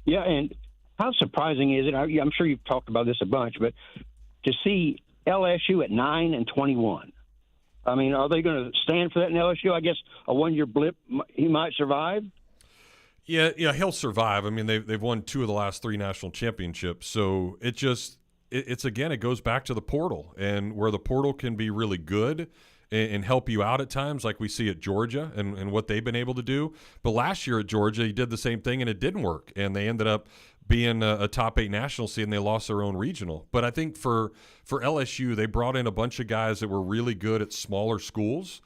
S6: Yeah, and how surprising is it? I'm sure you've talked about this a bunch, but to see LSU at 9-21. I mean, are they going to stand for that in LSU? I guess a 1-year blip, he might survive.
S8: Yeah, he'll survive. I mean, they've won 2 of the last 3 national championships. So it's again, it goes back to the portal, and where the portal can be really good and help you out at times, like we see at Georgia and what they've been able to do. But last year at Georgia, he did the same thing, and it didn't work, and they ended up being a top 8 national seed, and they lost their own regional. But I think for LSU, they brought in a bunch of guys that were really good at smaller schools,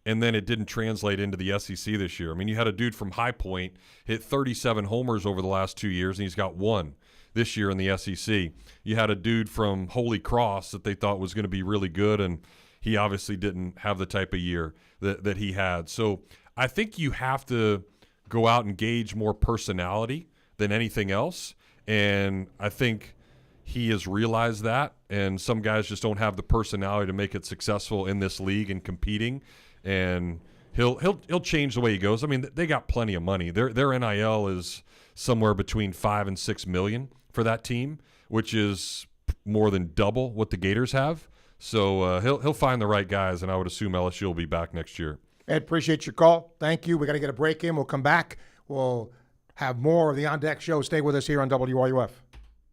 S8: and then it didn't translate into the SEC this year. I mean, you had a dude from High Point hit 37 homers over the last 2 years, and he's got 1 this year in the SEC. You had a dude from Holy Cross that they thought was going to be really good, and he obviously didn't have the type of year that he had. So I think you have to go out and gauge more personality than anything else, and I think he has realized that, and some guys just don't have the personality to make it successful in this league and competing, and he'll change the way he goes. I mean, they got plenty of money. Their NIL is somewhere between $5 and $6 million for that team, which is more than double what the Gators have. So he'll find the right guys, and I would assume LSU will be back next year.
S7: Ed, appreciate your call. Thank you. We got to get a break in. We'll come back. We'll have more of the On Deck Show. Stay with us here on WRUF.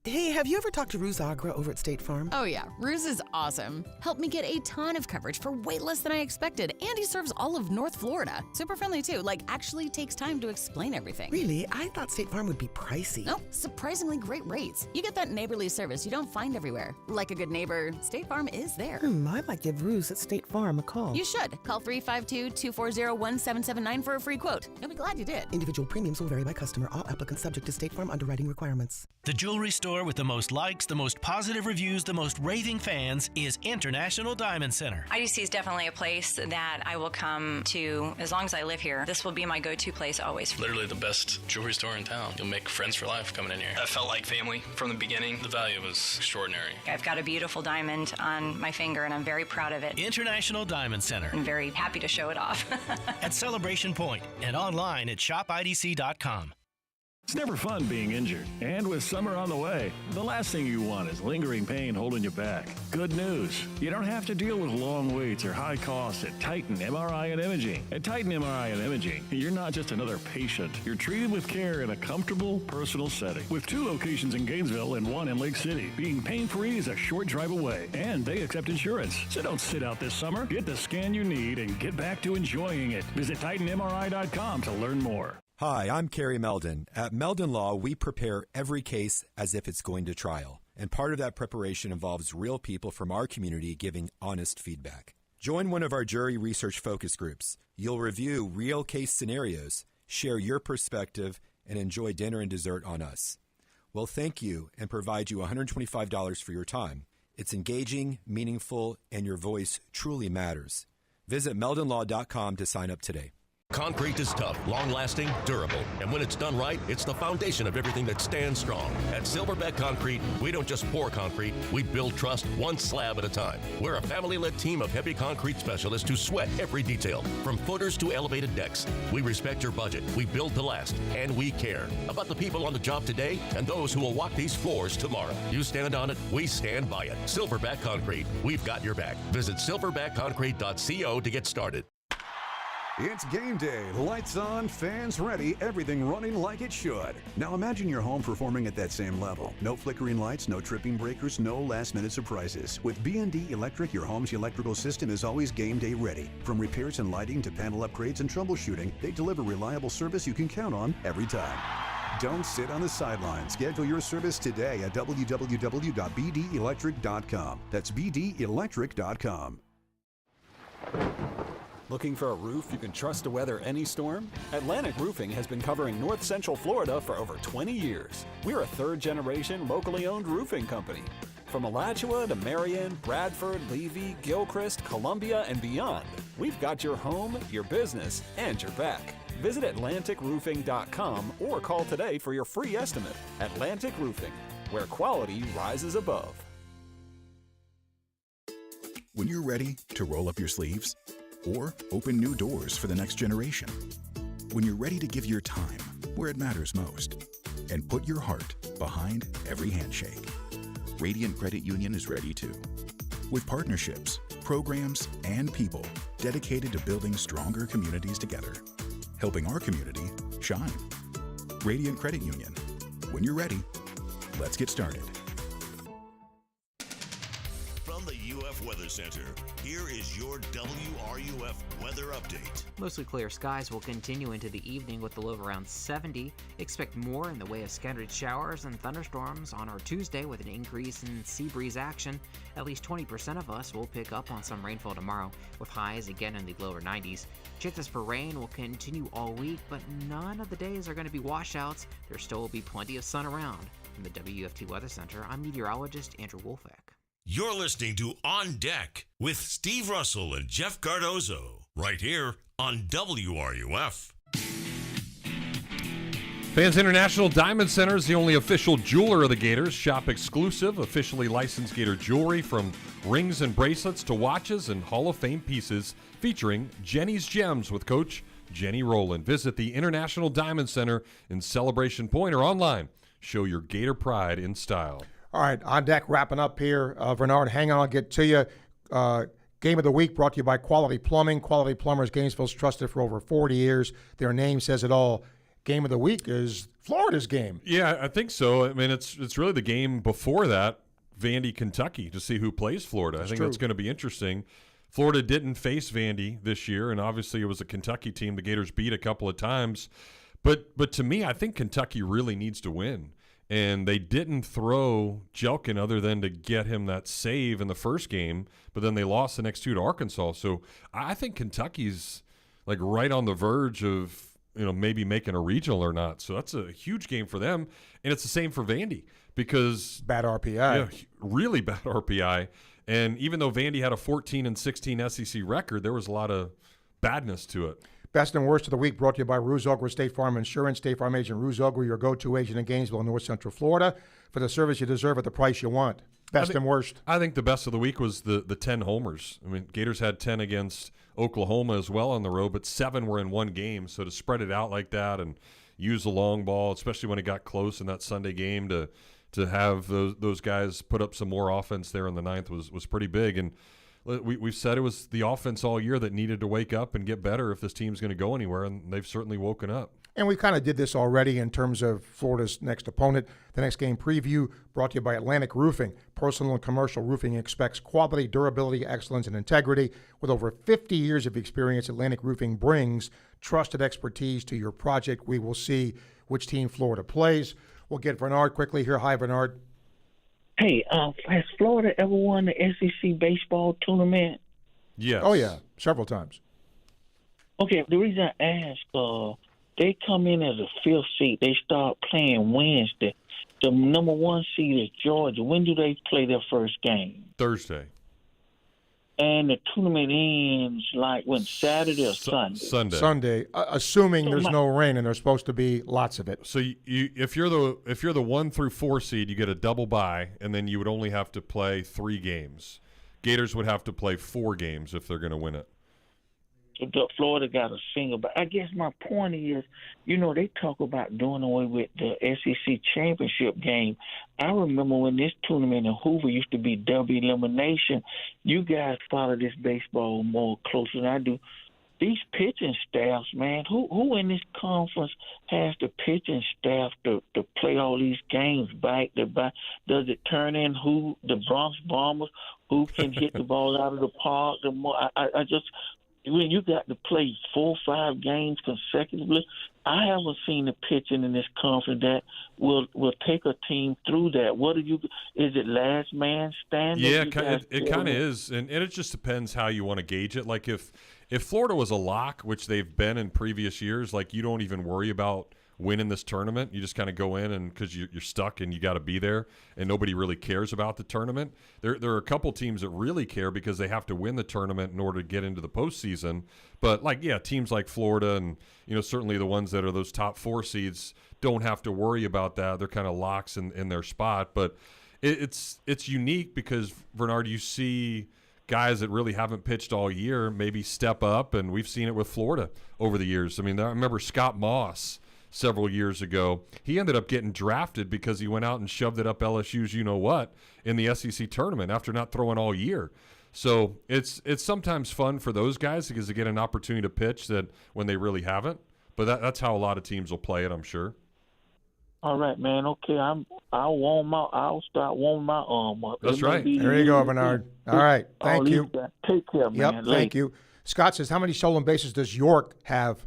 S9: Hey, have you ever talked to Ruse Agra over at State Farm?
S10: Oh yeah, Ruse is awesome. Helped me get a ton of coverage for way less than I expected, and he serves all of North Florida. Super friendly too, actually takes time to explain everything.
S9: Really? I thought State Farm would be pricey.
S10: Nope, surprisingly great rates. You get that neighborly service you don't find everywhere. Like a good neighbor, State Farm is there.
S9: I might give Ruse at State Farm a call.
S10: You should. Call 352-240-1779 for a free quote. You'll be glad you did.
S9: Individual premiums will vary by customer. All applicants subject to State Farm underwriting requirements.
S11: The jewelry store with the most likes, the most positive reviews, the most raving fans is International Diamond Center.
S12: IDC is definitely a place that I will come to as long as I live here. This will be my go-to place always.
S25: Literally the best jewelry store in town. You'll make friends for life coming in here. I felt like family from the beginning. The value was extraordinary.
S12: I've got a beautiful diamond on my finger and I'm very proud of it.
S11: International Diamond Center.
S12: I'm very happy to show it off.
S11: At Celebration Point and online at shopidc.com.
S13: It's never fun being injured. And with summer on the way, the last thing you want is lingering pain holding you back. Good news. You don't have to deal with long waits or high costs at Titan MRI and Imaging. At Titan MRI and Imaging, you're not just another patient. You're treated with care in a comfortable, personal setting. With 2 locations in Gainesville and 1 in Lake City. Being pain-free is a short drive away. And they accept insurance. So don't sit out this summer. Get the scan you need and get back to enjoying it. Visit TitanMRI.com to learn more.
S14: Hi, I'm Kerry Meldon. At Meldon Law, we prepare every case as if it's going to trial. And part of that preparation involves real people from our community giving honest feedback. Join one of our jury research focus groups. You'll review real case scenarios, share your perspective, and enjoy dinner and dessert on us. We'll thank you and provide you $125 for your time. It's engaging, meaningful, and your voice truly matters. Visit meldonlaw.com to sign up today.
S15: Concrete is tough, long-lasting, durable. And when it's done right, it's the foundation of everything that stands strong. At Silverback Concrete, we don't just pour concrete, we build trust one slab at a time. We're a family-led team of heavy concrete specialists who sweat every detail, from footers to elevated decks. We respect your budget, we build to last, and we care about the people on the job today and those who will walk these floors tomorrow. You stand on it, we stand by it. Silverback Concrete, we've got your back. Visit silverbackconcrete.co to get started.
S16: It's game day. Lights on, fans ready, everything running like it should. Now imagine your home performing at that same level. No flickering lights, no tripping breakers, no last-minute surprises. With B&D Electric, your home's electrical system is always game day ready. From repairs and lighting to panel upgrades and troubleshooting, they deliver reliable service you can count on every time. Don't sit on the sidelines. Schedule your service today at www.bdelectric.com. That's bdelectric.com.
S23: Looking for a roof you can trust to weather any storm? Atlantic Roofing has been covering North Central Florida for over 20 years. We're a third-generation, locally owned roofing company. From Alachua to Marion, Bradford, Levy, Gilchrist, Columbia, and beyond, we've got your home, your business, and your back. Visit AtlanticRoofing.com or call today for your free estimate. Atlantic Roofing, where quality rises above.
S26: When you're ready to roll up your sleeves or open new doors for the next generation, when you're ready to give your time where it matters most and put your heart behind every handshake, Radiant Credit Union is ready too. With partnerships, programs, and people dedicated to building stronger communities together, helping our community shine. Radiant Credit Union. When you're ready, let's get started.
S1: From the UF Weather Center, here is your WRUF weather update.
S27: Mostly clear skies will continue into the evening with a low of around 70. Expect more in the way of scattered showers and thunderstorms on our Tuesday with an increase in sea breeze action. At least 20% of us will pick up on some rainfall tomorrow, with highs again in the lower 90s. Chances for rain will continue all week, but none of the days are going to be washouts. There still will be plenty of sun around. From the WFT Weather Center, I'm meteorologist Andrew Wolfeck.
S1: You're listening to On Deck with Steve Russell and Jeff Cardozo, right here on WRUF.
S8: Fans International Diamond Center is the only official jeweler of the Gators. Shop exclusive, officially licensed Gator jewelry from rings and bracelets to watches and Hall of Fame pieces featuring Jenny's Gems with Coach Jenny Rowland. Visit the International Diamond Center in Celebration Point or online. Show your Gator pride in style.
S7: All right, On Deck wrapping up here. Bernard, hang on, I'll get to you. Game of the Week brought to you by Quality Plumbing. Quality Plumbers, Gainesville's trusted for over 40 years. Their name says it all. game of the week is Florida's game.
S8: Yeah, I think so. I mean, it's really the game before that, Vandy, Kentucky, to see who plays Florida. I think that's going to be interesting. Florida didn't face Vandy this year, and obviously it was a Kentucky team the Gators beat a couple of times. But to me, I think Kentucky really needs to win. And they didn't throw Jelkin other than to get him that save in the first game, but then they lost the next two to Arkansas. So I think Kentucky's like right on the verge of, maybe making a regional or not. So that's a huge game for them. And it's the same for Vandy because
S7: bad RPI.
S8: Yeah, really bad RPI. And even though Vandy had a 14-16 SEC record, there was a lot of badness to it.
S7: Best and worst of the week brought to you by Ruse Ogre State Farm Insurance. State Farm agent Ruse Ogre, your go-to agent in Gainesville and North Central Florida for the service you deserve at the price you want. Best and worst.
S8: I think the best of the week was the 10 homers. I mean, Gators had 10 against Oklahoma as well on the road, but 7 were in one game. So to spread it out like that and use the long ball, especially when it got close in that Sunday game, to have those guys put up some more offense there in the ninth was pretty big. And we've said it was the offense all year that needed to wake up and get better if this team's going to go anywhere, and they've certainly woken up.
S7: And we kind of did this already in terms of Florida's next opponent. The next game preview brought to you by Atlantic Roofing. Personal and commercial roofing expects quality, durability, excellence, and integrity. With over 50 years of experience, Atlantic Roofing brings trusted expertise to your project. We will see which team Florida plays. We'll get Bernard quickly here. Hi, Bernard.
S2: Hey, has Florida ever won the SEC baseball tournament?
S8: Yes.
S7: Oh, yeah, several times.
S2: Okay, the reason I ask, they come in as a fifth seed. They start playing Wednesday. The number 1 seed is Georgia. When do they play their first game?
S8: Thursday.
S2: And the tournament ends like when, Saturday or Sunday?
S7: Sunday, assuming there's no rain, and there's supposed to be lots of it.
S8: So if you're the 1 through 4 seed, you get a double bye, and then you would only have to play 3 games. Gators would have to play 4 games if they're going to win it.
S2: Florida got a single, but I guess my point is, they talk about doing away with the SEC championship game. I remember when this tournament in Hoover used to be double elimination. You guys follow this baseball more closer than I do. These pitching staffs, man, who in this conference has the pitching staff to play all these games back to back? Does it turn in who the Bronx Bombers, who can hit the ball out of the park? I just when you got to play 4 or 5 games consecutively, I haven't seen the pitching in this conference that will take a team through that. Is it last man standing?
S8: Yeah, it kind of is, and it just depends how you want to gauge it. Like if Florida was a lock, which they've been in previous years, like you don't even worry about winning this tournament. You just kind of go in and because you're stuck and you got to be there, and nobody really cares about the tournament. There are a couple teams that really care because they have to win the tournament in order to get into the postseason. But teams like Florida and certainly the ones that are those top 4 seeds don't have to worry about that. They're kind of locks in their spot. But it's unique because, Bernard, you see guys that really haven't pitched all year maybe step up, and we've seen it with Florida over the years. I mean, I remember Scott Moss several years ago. He ended up getting drafted because he went out and shoved it up LSU's you-know-what in the SEC tournament after not throwing all year. So it's sometimes fun for those guys because they get an opportunity to pitch that when they really haven't. But that's how a lot of teams will play it, I'm sure.
S2: All right, man. Okay, I'll start warming my arm up.
S8: That's right.
S7: There you go, Bernard. All right. Thank you.
S2: Take care, man.
S7: Yep, thank you. Scott says, how many stolen bases does York have?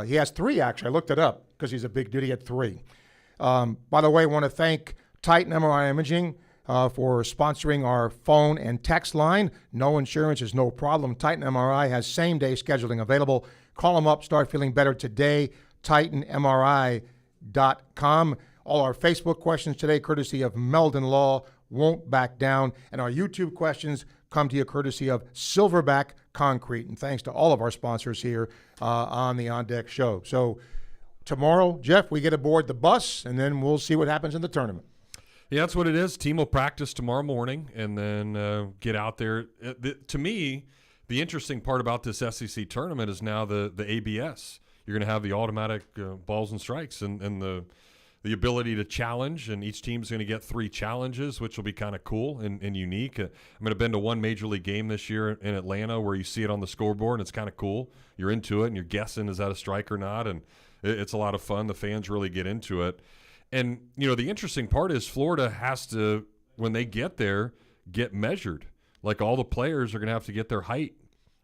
S7: He has 3, actually. I looked it up because he's a big dude. He had 3. By the way, I want to thank Titan MRI Imaging for sponsoring our phone and text line. No insurance is no problem. Titan MRI has same-day scheduling available. Call them up. Start feeling better today. TitanMRI.com. All our Facebook questions today, courtesy of Meldon Law, won't back down. And our YouTube questions come to you courtesy of Silverback Concrete. And thanks to all of our sponsors here on the On Deck Show. So tomorrow, Jeff, we get aboard the bus, and then we'll see what happens in the tournament.
S8: Yeah, that's what it is. Team will practice tomorrow morning and then get out there. To me, the interesting part about this SEC tournament is now the ABS. You're going to have the automatic balls and strikes and the ability to challenge, and each team's going to get 3 challenges, which will be kind of cool and unique. I'm going to been to one Major League game this year in Atlanta where you see it on the scoreboard, and it's kind of cool. You're into it, and you're guessing, is that a strike or not? And It's a lot of fun. The fans really get into it. And, the interesting part is Florida has to, when they get there, get measured. Like all the players are going to have to get their height.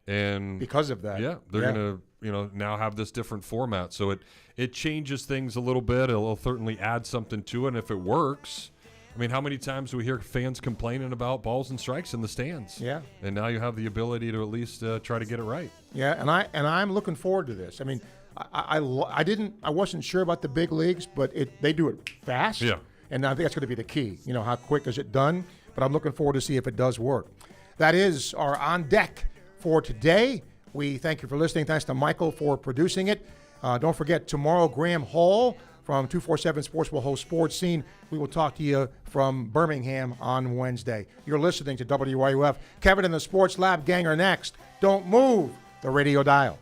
S8: And
S7: because of that.
S8: Yeah, they're going to, now have this different format. So it changes things a little bit. It'll certainly add something to it. And if it works, I mean, how many times do we hear fans complaining about balls and strikes in the stands?
S7: Yeah.
S8: And now you have the ability to at least try to get it right.
S7: Yeah, and I'm looking forward to this. I mean, I wasn't sure about the big leagues, but they do it fast.
S8: Yeah.
S7: And I think that's going to be the key. How quick is it done? But I'm looking forward to see if it does work. That is our On Deck for today. We thank you for listening. Thanks to Michael for producing it. Don't forget, tomorrow, Graham Hall from 247 Sports will host Sports Scene. We will talk to you from Birmingham on Wednesday. You're listening to WRUF. Kevin and the Sports Lab gang are next. Don't move the radio dial.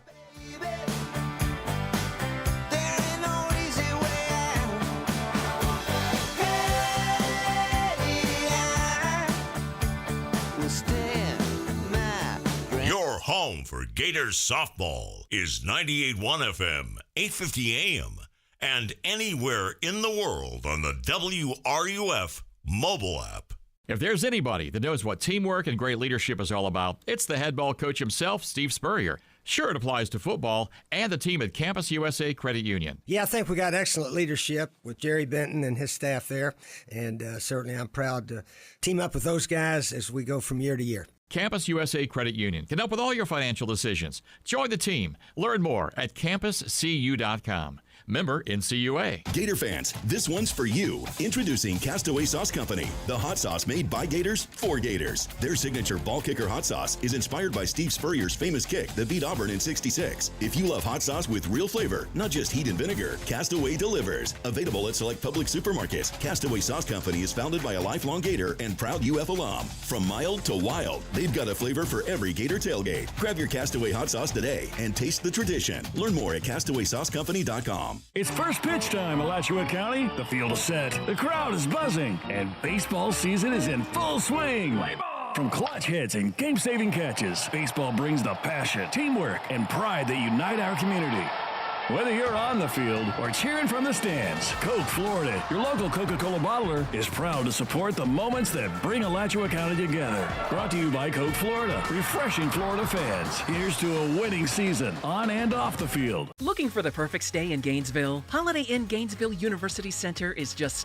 S1: Your home for Gators softball is 98.1 FM, 850 AM, and anywhere in the world on the WRUF mobile app.
S3: If there's anybody that knows what teamwork and great leadership is all about, it's the head ball coach himself, Steve Spurrier. Sure, it applies to football and the team at Campus USA Credit Union.
S4: Yeah, I think we got excellent leadership with Jerry Benton and his staff there, and certainly I'm proud to team up with those guys as we go from year to year.
S3: Campus USA Credit Union can help with all your financial decisions. Join the team. Learn more at campuscu.com. Member NCUA.
S24: Gator fans, this one's for you. Introducing Castaway Sauce Company, the hot sauce made by Gators for Gators. Their signature ball kicker hot sauce is inspired by Steve Spurrier's famous kick that beat Auburn in '66. If you love hot sauce with real flavor, not just heat and vinegar, Castaway delivers. Available at select public supermarkets, Castaway Sauce Company is founded by a lifelong Gator and proud UF alum. From mild to wild, they've got a flavor for every Gator tailgate. Grab your Castaway hot sauce today and taste the tradition. Learn more at CastawaySauceCompany.com.
S13: It's first pitch time, Alachua County. The field is set, the crowd is buzzing, and baseball season is in full swing. From clutch hits and game-saving catches, baseball brings the passion, teamwork, and pride that unite our community. Whether you're on the field or cheering from the stands, Coke Florida, your local Coca-Cola bottler, is proud to support the moments that bring Alachua County together. Brought to you by Coke Florida, refreshing Florida fans. Here's to a winning season, on and off the field.
S17: Looking for the perfect stay in Gainesville? Holiday Inn Gainesville University Center is just